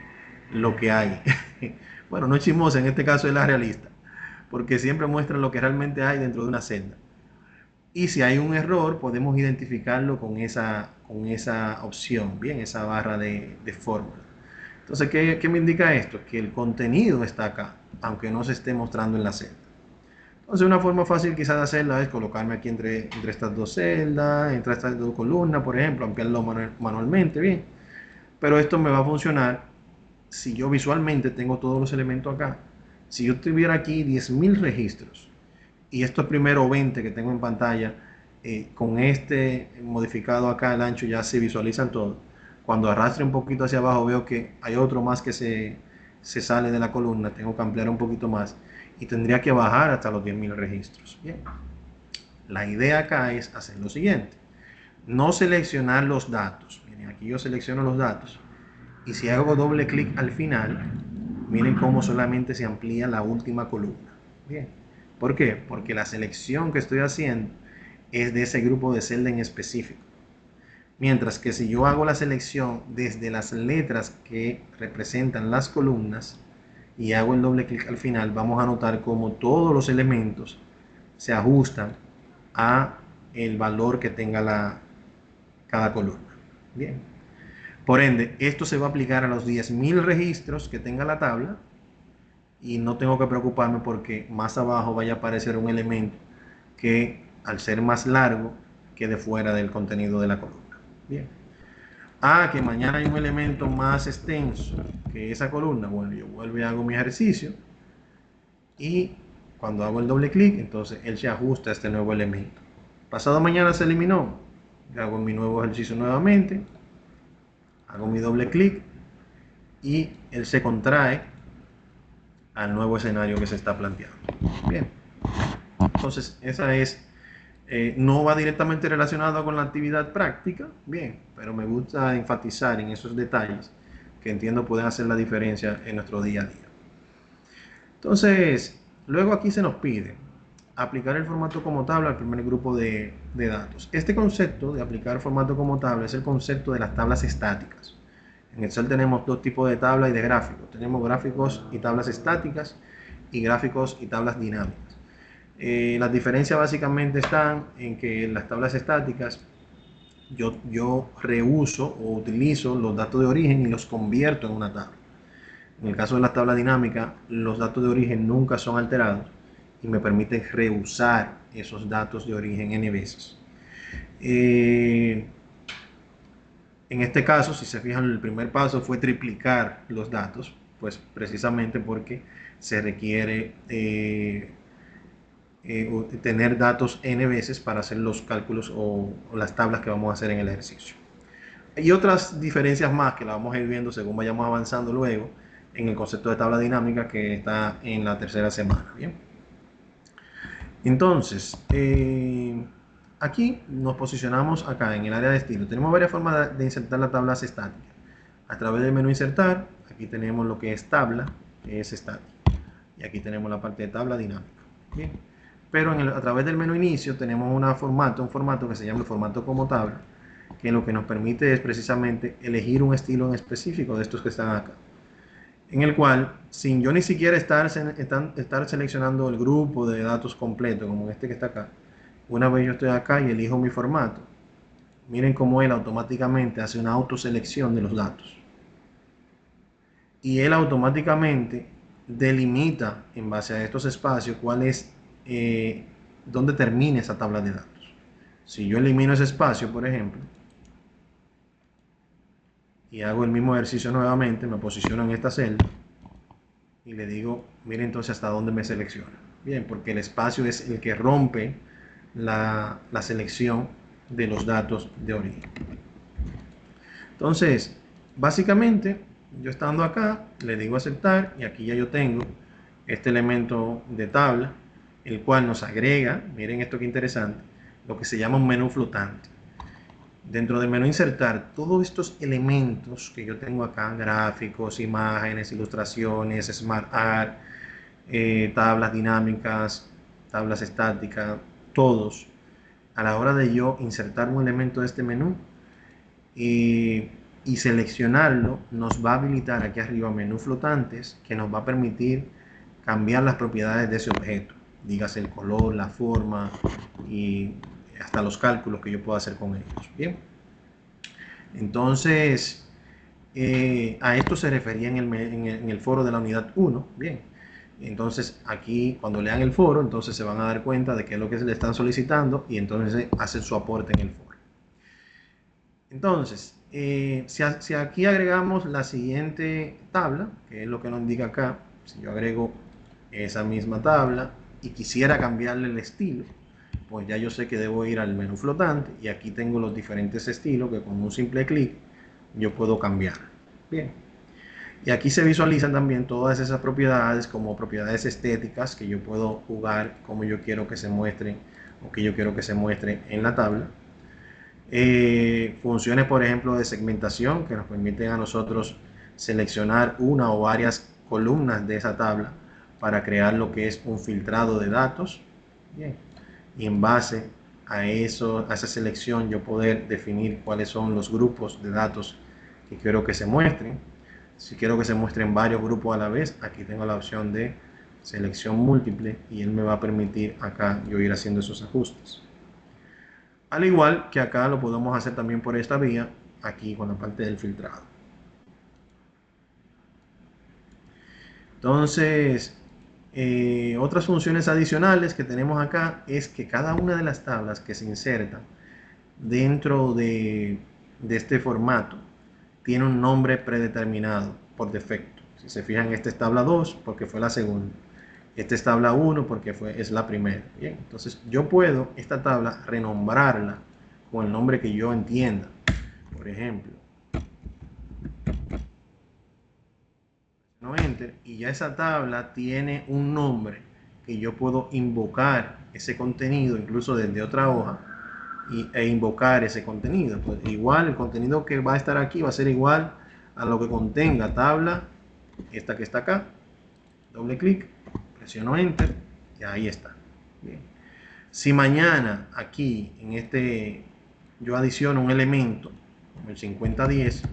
hay. Bueno, no es chimosa, en este caso es la realista, porque siempre muestra lo que realmente hay dentro de una celda. Y si hay un error, podemos identificarlo con esa opción, bien, esa barra de fórmula. Entonces, ¿qué me indica esto? Que el contenido está acá, aunque no se esté mostrando en la celda. Entonces, una forma fácil quizás de hacerla es colocarme aquí entre estas dos celdas, entre estas dos columnas, por ejemplo, ampliarlo manualmente, bien. Pero esto me va a funcionar si yo visualmente tengo todos los elementos acá. Si yo tuviera aquí 10.000 registros y estos primeros 20 que tengo en pantalla con este modificado acá, el ancho ya se visualizan todo. Cuando arrastre un poquito hacia abajo veo que hay otro más que se sale de la columna, tengo que ampliar un poquito más y tendría que bajar hasta los 10.000 registros. Bien, la idea acá es hacer lo siguiente: no seleccionar los datos. Miren, aquí yo selecciono los datos y si hago doble clic al final, miren cómo solamente se amplía la última columna. Bien, ¿por qué? Porque la selección que estoy haciendo es de ese grupo de celda en específico. Mientras que si yo hago la selección desde las letras que representan las columnas y hago el doble clic al final, vamos a notar cómo todos los elementos se ajustan a el valor que tenga cada columna. Bien. Por ende, esto se va a aplicar a los 10.000 registros que tenga la tabla y no tengo que preocuparme porque más abajo vaya a aparecer un elemento que, al ser más largo, quede fuera del contenido de la columna. Bien. Que mañana hay un elemento más extenso que esa columna. Bueno, yo vuelvo y hago mi ejercicio y cuando hago el doble clic, entonces él se ajusta a este nuevo elemento. Pasado mañana se eliminó. Yo hago mi nuevo ejercicio nuevamente, hago mi doble clic y él se contrae al nuevo escenario que se está planteando. Bien. Entonces, esa es... no va directamente relacionado con la actividad práctica, bien, pero me gusta enfatizar en esos detalles que entiendo pueden hacer la diferencia en nuestro día a día. Entonces, luego aquí se nos pide aplicar el formato como tabla al primer grupo de datos. Este concepto de aplicar formato como tabla es el concepto de las tablas estáticas. En Excel tenemos dos tipos de tabla y de gráficos. Tenemos gráficos y tablas estáticas y gráficos y tablas dinámicas. Las diferencias básicamente están en que en las tablas estáticas yo reuso o utilizo los datos de origen y los convierto en una tabla. En el caso de la tabla dinámica, los datos de origen nunca son alterados y me permite reusar esos datos de origen n veces. En este caso, si se fijan, el primer paso fue triplicar los datos, pues precisamente porque se requiere tener datos n veces para hacer los cálculos o las tablas que vamos a hacer en el ejercicio. Y otras diferencias más que la vamos a ir viendo según vayamos avanzando luego en el concepto de tabla dinámica que está en la tercera semana. Bien. Entonces, aquí nos posicionamos acá en el área de estilo. Tenemos varias formas de insertar las tablas estáticas. A través del menú insertar, aquí tenemos lo que es tabla, que es estática. Y aquí tenemos la parte de tabla dinámica. Bien. Pero a través del menú inicio tenemos un formato que se llama el formato como tabla, que lo que nos permite es precisamente elegir un estilo en específico de estos que están acá, en el cual, sin yo ni siquiera estar seleccionando el grupo de datos completo, como este que está acá, una vez yo estoy acá y elijo mi formato, miren cómo él automáticamente hace una autoselección de los datos. Y él automáticamente delimita en base a estos espacios cuál es dónde termina esa tabla de datos. Si yo elimino ese espacio, por ejemplo, y hago el mismo ejercicio nuevamente, me posiciono en esta celda y le digo, mire entonces hasta dónde me selecciona. Bien, porque el espacio es el que rompe la selección de los datos de origen. Entonces, básicamente, yo estando acá, le digo aceptar y aquí ya yo tengo este elemento de tabla, el cual nos agrega, miren esto que interesante, lo que se llama un menú flotante. Dentro del menú insertar, todos estos elementos que yo tengo acá, gráficos, imágenes, ilustraciones, Smart Art, tablas dinámicas, tablas estáticas, todos, a la hora de yo insertar un elemento de este menú y seleccionarlo, nos va a habilitar aquí arriba menú flotantes que nos va a permitir cambiar las propiedades de ese objeto, dígase el color, la forma y hasta los cálculos que yo puedo hacer con ellos. Bien, entonces a esto se refería en el foro de la unidad 1. Bien, entonces aquí cuando lean el foro, entonces se van a dar cuenta de qué es lo que se le están solicitando y entonces hacen su aporte en el foro. Entonces, si aquí agregamos la siguiente tabla, que es lo que nos indica acá, si yo agrego esa misma tabla y quisiera cambiarle el estilo, pues ya yo sé que debo ir al menú flotante y aquí tengo los diferentes estilos que con un simple clic yo puedo cambiar. Bien. Y aquí se visualizan también todas esas propiedades como propiedades estéticas que yo puedo jugar como yo quiero que se muestren o que yo quiero que se muestre en la tabla. Funciones, por ejemplo, de segmentación que nos permiten a nosotros seleccionar una o varias columnas de esa tabla para crear lo que es un filtrado de datos. Bien. Y en base a esa selección yo poder definir cuáles son los grupos de datos que quiero que se muestren. Si quiero que se muestren varios grupos a la vez, aquí tengo la opción de selección múltiple y él me va a permitir acá yo ir haciendo esos ajustes. Al igual que acá lo podemos hacer también por esta vía, aquí con la parte del filtrado. Entonces, otras funciones adicionales que tenemos acá es que cada una de las tablas que se insertan dentro de este formato tiene un nombre predeterminado por defecto. Si se fijan, esta es tabla 2 porque fue la segunda. Esta es tabla 1 porque es la primera. Bien, entonces yo puedo esta tabla renombrarla con el nombre que yo entienda. Por ejemplo, no enter y ya esa tabla tiene un nombre que yo puedo invocar ese contenido incluso desde otra hoja e invocar ese contenido. Pues igual el contenido que va a estar aquí va a ser igual a lo que contenga tabla esta que está acá. Doble clic, presiono enter y ahí está. Bien. Si mañana aquí en este yo adiciono un elemento como el 5010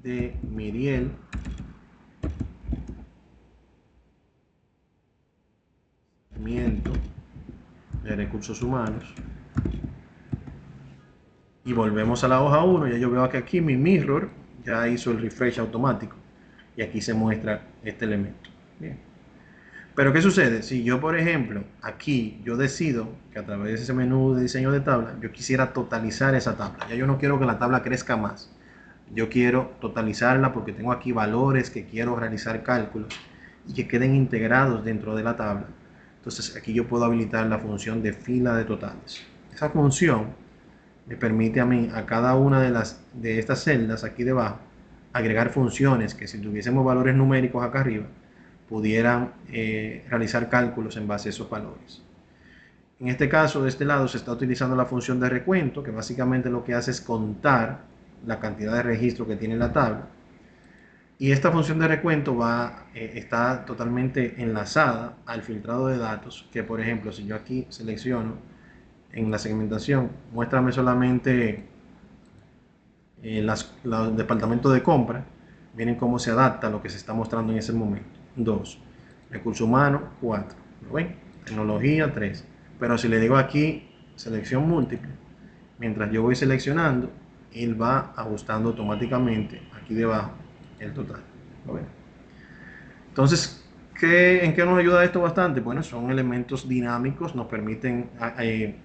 de Miriel de recursos humanos y volvemos a la hoja 1, ya yo veo que aquí mi mirror ya hizo el refresh automático y aquí se muestra este elemento. Bien. Pero ¿qué sucede? Si yo, por ejemplo, aquí yo decido que a través de ese menú de diseño de tabla yo quisiera totalizar esa tabla, ya yo no quiero que la tabla crezca más, yo quiero totalizarla porque tengo aquí valores que quiero realizar cálculos y que queden integrados dentro de la tabla. Entonces aquí yo puedo habilitar la función de fila de totales. Esa función me permite a mí, a cada una de estas celdas aquí debajo, agregar funciones que si tuviésemos valores numéricos acá arriba, pudieran realizar cálculos en base a esos valores. En este caso, de este lado, se está utilizando la función de recuento, que básicamente lo que hace es contar la cantidad de registros que tiene la tabla. Y esta función de recuento está totalmente enlazada al filtrado de datos, que por ejemplo, si yo aquí selecciono en la segmentación, muéstrame solamente los departamentos de compra, miren cómo se adapta a lo que se está mostrando en ese momento. 2. Recursos humanos, 4. ¿Lo ven? Tecnología, 3. Pero si le digo aquí, selección múltiple, mientras yo voy seleccionando, él va ajustando automáticamente aquí debajo el total. ¿Lo ven? Entonces, ¿en qué nos ayuda esto bastante? Bueno, son elementos dinámicos, nos permiten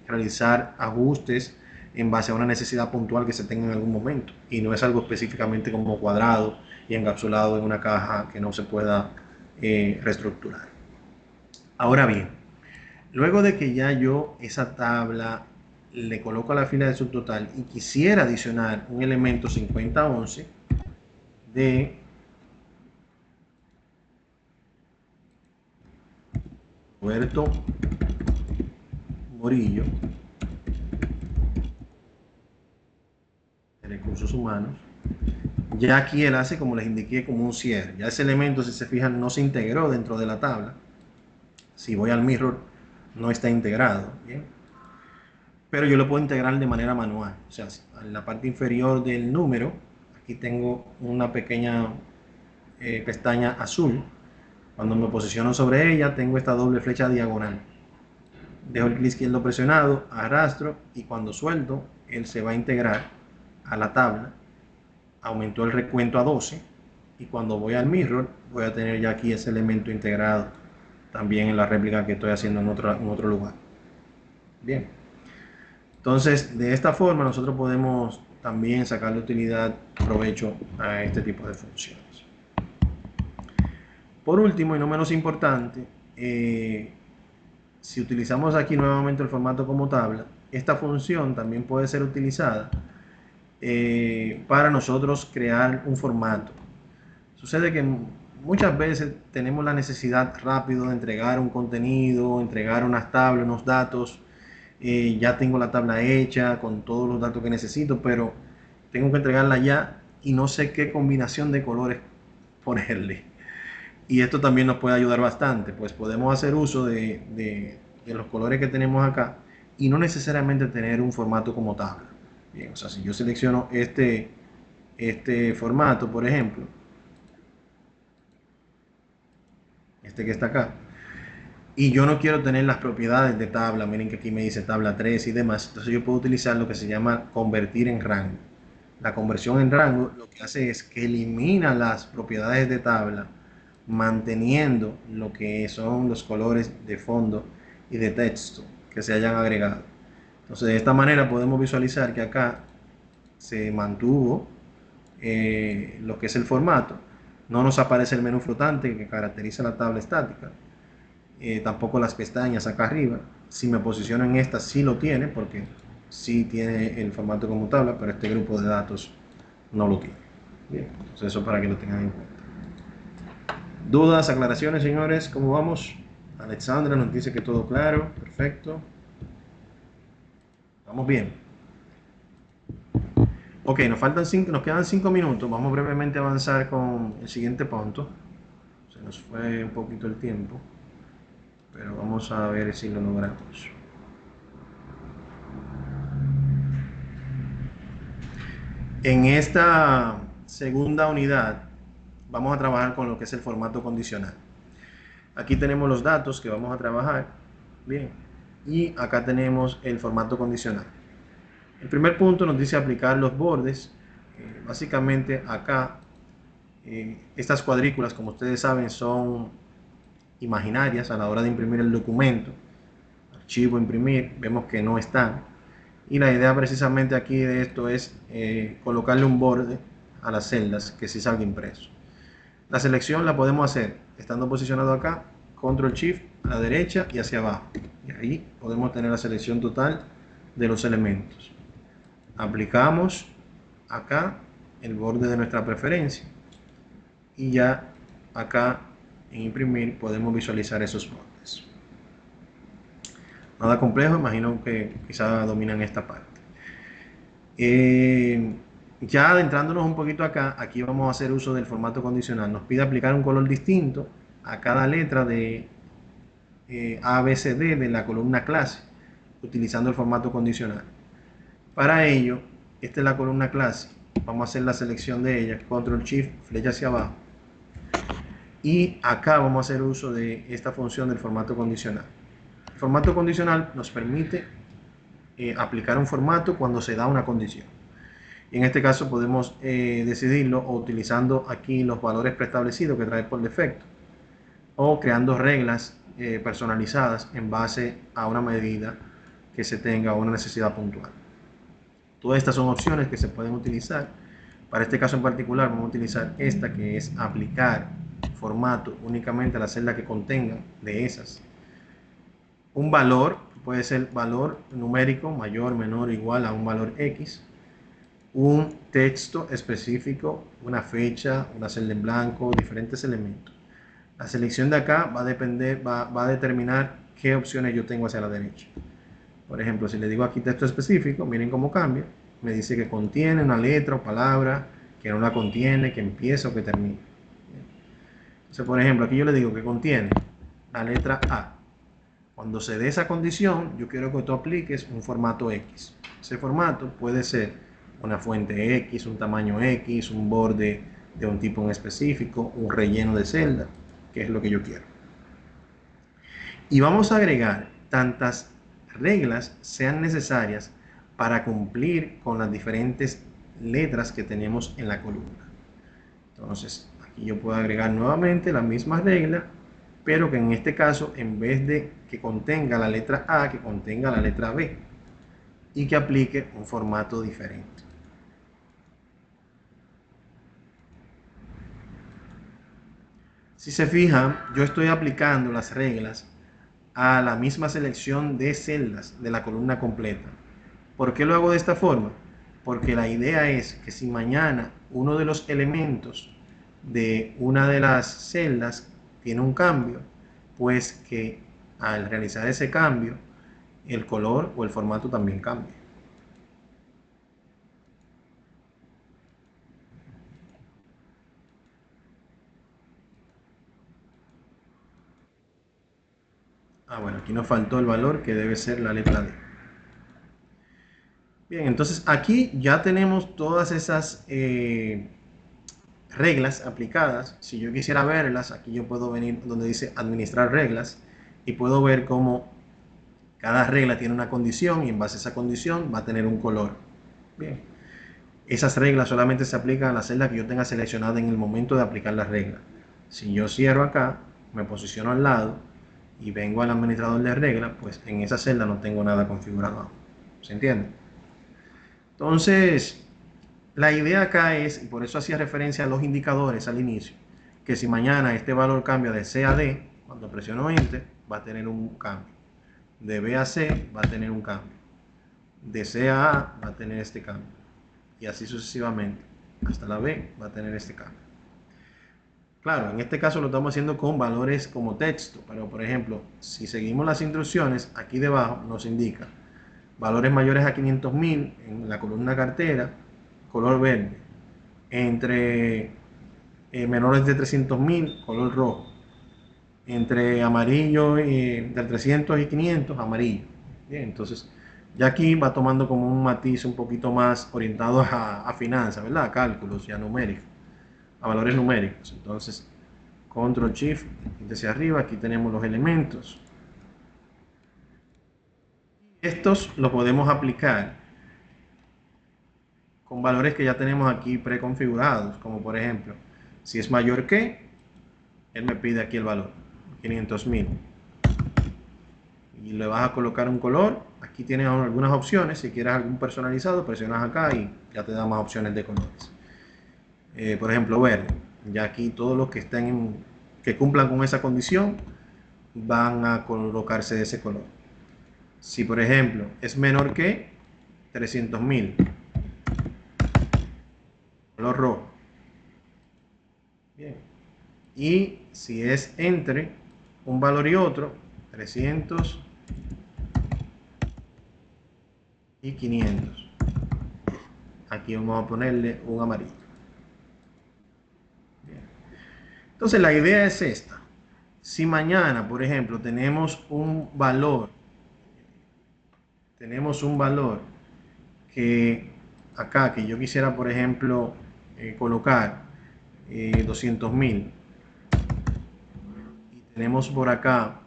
realizar ajustes en base a una necesidad puntual que se tenga en algún momento. Y no es algo específicamente como cuadrado y encapsulado en una caja que no se pueda reestructurar. Ahora bien, luego de que ya yo esa tabla le coloco a la fila de subtotal y quisiera adicionar un elemento 5011 de Roberto Morillo, de recursos humanos, ya aquí él hace, como les indiqué, como un cierre. Ya ese elemento, si se fijan, no se integró dentro de la tabla. Si voy al mirror, no está integrado. ¿Bien? Pero yo lo puedo integrar de manera manual. O sea, en la parte inferior del número, aquí tengo una pequeña pestaña azul. Cuando me posiciono sobre ella, tengo esta doble flecha diagonal. Dejo el clic izquierdo presionado, arrastro y cuando suelto, él se va a integrar a la tabla. Aumentó el recuento a 12 y cuando voy al mirror, voy a tener ya aquí ese elemento integrado también en la réplica que estoy haciendo en otro lugar. Bien. Entonces, de esta forma nosotros podemos también sacarle utilidad, provecho a este tipo de funciones. Por último, y no menos importante, si utilizamos aquí nuevamente el formato como tabla, esta función también puede ser utilizada para nosotros crear un formato. Sucede que muchas veces tenemos la necesidad rápido de entregar un contenido, entregar unas tablas, unos datos. Ya tengo la tabla hecha con todos los datos que necesito, pero tengo que entregarla ya y no sé qué combinación de colores ponerle. Y esto también nos puede ayudar bastante, pues podemos hacer uso de los colores que tenemos acá y no necesariamente tener un formato como tabla. Bien, o sea, si yo selecciono este formato, por ejemplo, este que está acá, y yo no quiero tener las propiedades de tabla, miren que aquí me dice tabla 3 y demás, entonces yo puedo utilizar lo que se llama convertir en rango. La conversión en rango lo que hace es que elimina las propiedades de tabla, manteniendo lo que son los colores de fondo y de texto que se hayan agregado. Entonces de esta manera podemos visualizar que acá se mantuvo lo que es el formato. No nos aparece el menú flotante que caracteriza la tabla estática. Tampoco las pestañas acá arriba. Si me posiciono en esta, sí lo tiene, porque sí tiene el formato como tabla, pero este grupo de datos no lo tiene. Bien, entonces eso para que lo tengan en cuenta. ¿Dudas, aclaraciones, señores? ¿Cómo vamos? Alexandra nos dice que todo claro. Perfecto. Vamos bien. Ok, nos quedan 5 minutos. Vamos brevemente a avanzar con el siguiente punto. Se nos fue un poquito el tiempo, pero vamos a ver si lo logramos. En esta segunda unidad vamos a trabajar con lo que es el formato condicional. Aquí tenemos los datos que vamos a trabajar. Bien. Y acá tenemos el formato condicional. El primer punto nos dice aplicar los bordes. Básicamente acá, estas cuadrículas, como ustedes saben, son imaginarias a la hora de imprimir el documento. Archivo, imprimir, vemos que no están. Y la idea precisamente aquí de esto es colocarle un borde a las celdas que sí salga impreso. La selección la podemos hacer estando posicionado acá, Control Shift a la derecha y hacia abajo. Y ahí podemos tener la selección total de los elementos. Aplicamos acá el borde de nuestra preferencia y ya acá en imprimir podemos visualizar esos bordes. Nada complejo, imagino que quizá dominan esta parte. Ya adentrándonos un poquito acá, aquí vamos a hacer uso del formato condicional. Nos pide aplicar un color distinto a cada letra de A, B, C, D de la columna clase, utilizando el formato condicional. Para ello, esta es la columna clase. Vamos a hacer la selección de ella, Control Shift, flecha hacia abajo. Y acá vamos a hacer uso de esta función del formato condicional. El formato condicional nos permite aplicar un formato cuando se da una condición. Y en este caso podemos decidirlo o utilizando aquí los valores preestablecidos que trae por defecto o creando reglas personalizadas en base a una medida que se tenga o una necesidad puntual. Todas estas son opciones que se pueden utilizar. Para este caso en particular vamos a utilizar esta que es aplicar formato únicamente a la celda que contengan de esas. Un valor puede ser valor numérico mayor, menor o igual a un valor X. Un texto específico, una fecha, una celda en blanco, diferentes elementos. La selección de acá va a determinar qué opciones yo tengo hacia la derecha. Por ejemplo, si le digo aquí texto específico, miren cómo cambia. Me dice que contiene una letra o palabra, que no la contiene, que empieza o que termina. Entonces, por ejemplo, aquí yo le digo que contiene la letra A. Cuando se dé esa condición, yo quiero que tú apliques un formato X. Ese formato puede ser una fuente X, un tamaño X, un borde de un tipo en específico, un relleno de celda, que es lo que yo quiero. Y vamos a agregar tantas reglas sean necesarias para cumplir con las diferentes letras que tenemos en la columna. Entonces, aquí yo puedo agregar nuevamente la misma regla, pero que en este caso, en vez de que contenga la letra A, que contenga la letra B y que aplique un formato diferente. Si se fijan, yo estoy aplicando las reglas a la misma selección de celdas de la columna completa. ¿Por qué lo hago de esta forma? Porque la idea es que si mañana uno de los elementos de una de las celdas tiene un cambio, pues que al realizar ese cambio, el color o el formato también cambie. Bueno, aquí nos faltó el valor que debe ser la letra D. Bien, entonces aquí ya tenemos todas esas reglas aplicadas. Si yo quisiera verlas, aquí yo puedo venir donde dice administrar reglas y puedo ver cómo cada regla tiene una condición y en base a esa condición va a tener un color. Bien, esas reglas solamente se aplican a la celda que yo tenga seleccionada en el momento de aplicar las reglas. Si yo cierro acá, me posiciono al lado y vengo al administrador de reglas, pues en esa celda no tengo nada configurado. ¿Se entiende? Entonces, la idea acá es, y por eso hacía referencia a los indicadores al inicio, que si mañana este valor cambia de C a D, cuando presiono Enter, va a tener un cambio. De B a C va a tener un cambio. De C a A va a tener este cambio. Y así sucesivamente. Hasta la B va a tener este cambio. Claro, en este caso lo estamos haciendo con valores como texto, pero por ejemplo, si seguimos las instrucciones, aquí debajo nos indica valores mayores a 500.000 en la columna cartera, color verde. Entre menores de 300.000, color rojo. Entre amarillo y entre 300 y 500, amarillo. Bien, entonces ya aquí va tomando como un matiz un poquito más orientado a finanzas, ¿verdad? A cálculos y a numéricos, a valores numéricos. Entonces, Control Shift hacia arriba, aquí tenemos los elementos. Estos los podemos aplicar con valores que ya tenemos aquí preconfigurados, como por ejemplo, si es mayor que, él me pide aquí el valor, 500.000. Y le vas a colocar un color. Aquí tienes algunas opciones. Si quieres algún personalizado, presionas acá y ya te da más opciones de colores. Por ejemplo, verde. Ya aquí todos los que estén que cumplan con esa condición van a colocarse de ese color. Si por ejemplo es menor que 300.000, color rojo. Bien. Y si es entre un valor y otro, 300 y 500. Aquí vamos a ponerle un amarillo. Bien. Entonces la idea es esta. Si mañana, por ejemplo, tenemos un valor que acá, que yo quisiera, por ejemplo, colocar 200.000. Y tenemos por acá,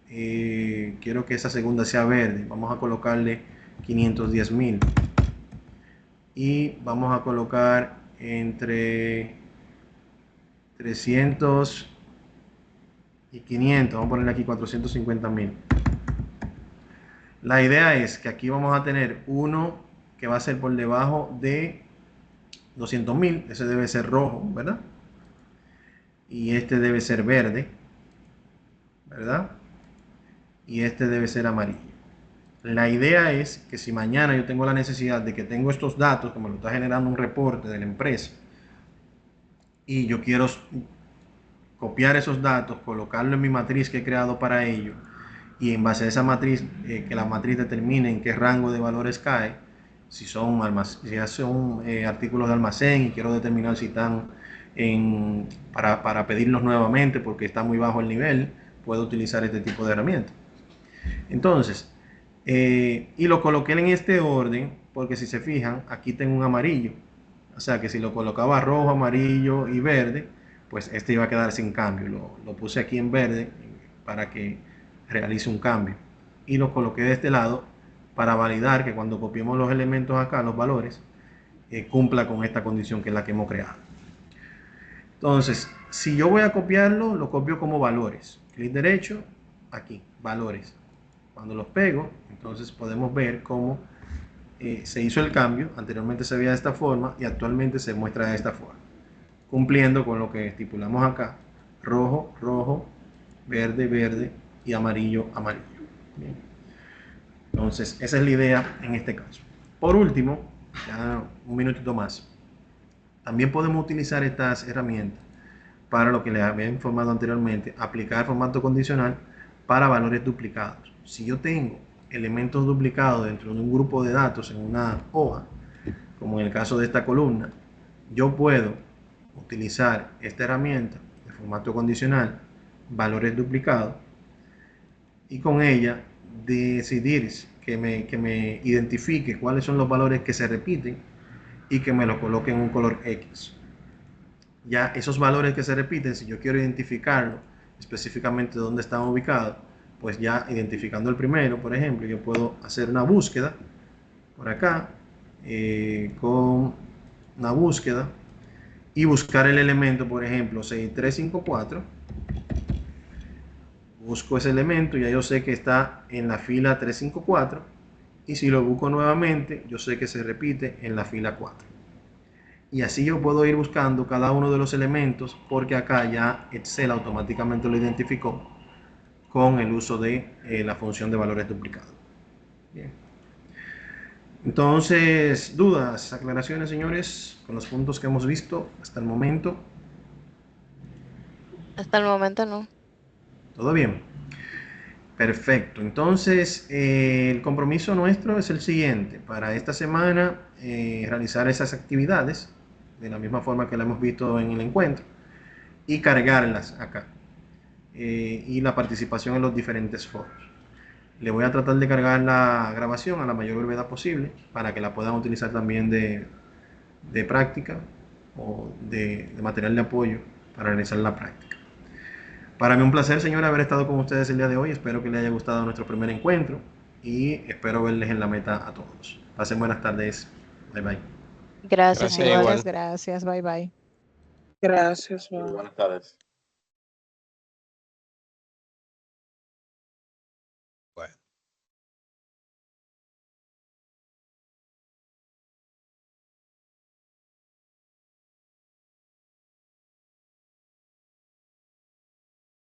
quiero que esa segunda sea verde. Vamos a colocarle 510.000. Y vamos a colocar entre 300 y 500. Vamos a ponerle aquí 450.000. La idea es que aquí vamos a tener uno que va a ser por debajo de 200.000. Ese debe ser rojo, ¿verdad? Y este debe ser verde, ¿verdad? Y este debe ser amarillo. La idea es que si mañana yo tengo la necesidad de que tengo estos datos, que me lo está generando un reporte de la empresa, y yo quiero copiar esos datos, colocarlo en mi matriz que he creado para ello, y en base a esa matriz, que la matriz determine en qué rango de valores cae, si son artículos de almacén y quiero determinar si están para pedirlos nuevamente porque está muy bajo el nivel, puedo utilizar este tipo de herramientas. Entonces, y lo coloqué en este orden porque si se fijan, aquí tengo un amarillo. O sea que si lo colocaba rojo, amarillo y verde, pues este iba a quedar sin cambio. Lo puse aquí en verde para que realice un cambio. Y lo coloqué de este lado para validar que cuando copiemos los elementos acá, los valores, cumpla con esta condición que es la que hemos creado. Entonces, si yo voy a copiarlo, lo copio como valores. Clic derecho, aquí, valores. Cuando los pego, entonces podemos ver cómo se hizo el cambio. Anteriormente se veía de esta forma y actualmente se muestra de esta forma, cumpliendo con lo que estipulamos acá: rojo, rojo, verde, verde y amarillo, amarillo. Bien. Entonces, esa es la idea en este caso. Por último, ya un minutito más, también podemos utilizar estas herramientas para lo que les había informado anteriormente, aplicar formato condicional para valores duplicados. Si yo tengo elementos duplicados dentro de un grupo de datos en una hoja, como en el caso de esta columna, yo puedo utilizar esta herramienta de formato condicional, valores duplicados, y con ella decidir que me identifique cuáles son los valores que se repiten y que me los coloque en un color X. Ya esos valores que se repiten, si yo quiero identificarlo específicamente dónde están ubicados, pues ya identificando el primero, por ejemplo, yo puedo hacer una búsqueda por acá con una búsqueda y buscar el elemento, por ejemplo, 6354. Busco ese elemento, ya yo sé que está en la fila 354, y si lo busco nuevamente, yo sé que se repite en la fila 4. Y así yo puedo ir buscando cada uno de los elementos, porque acá ya Excel automáticamente lo identificó con el uso de la función de valores duplicados. Bien. Entonces, dudas, aclaraciones, señores, con los puntos que hemos visto hasta el momento. Hasta el momento no. ¿Todo bien? Perfecto. Entonces, el compromiso nuestro es el siguiente. Para esta semana, realizar esas actividades de la misma forma que la hemos visto en el encuentro y cargarlas acá. Y la participación en los diferentes foros. Le voy a tratar de cargar la grabación a la mayor brevedad posible para que la puedan utilizar también de práctica o de material de apoyo para realizar la práctica. Para mí un placer, señora, haber estado con ustedes el día de hoy. Espero que les haya gustado nuestro primer encuentro y espero verles en la meta a todos. Pasen buenas tardes. Bye bye. Gracias, Gracias, igual. Gracias. Bye bye. Gracias. Buenas tardes.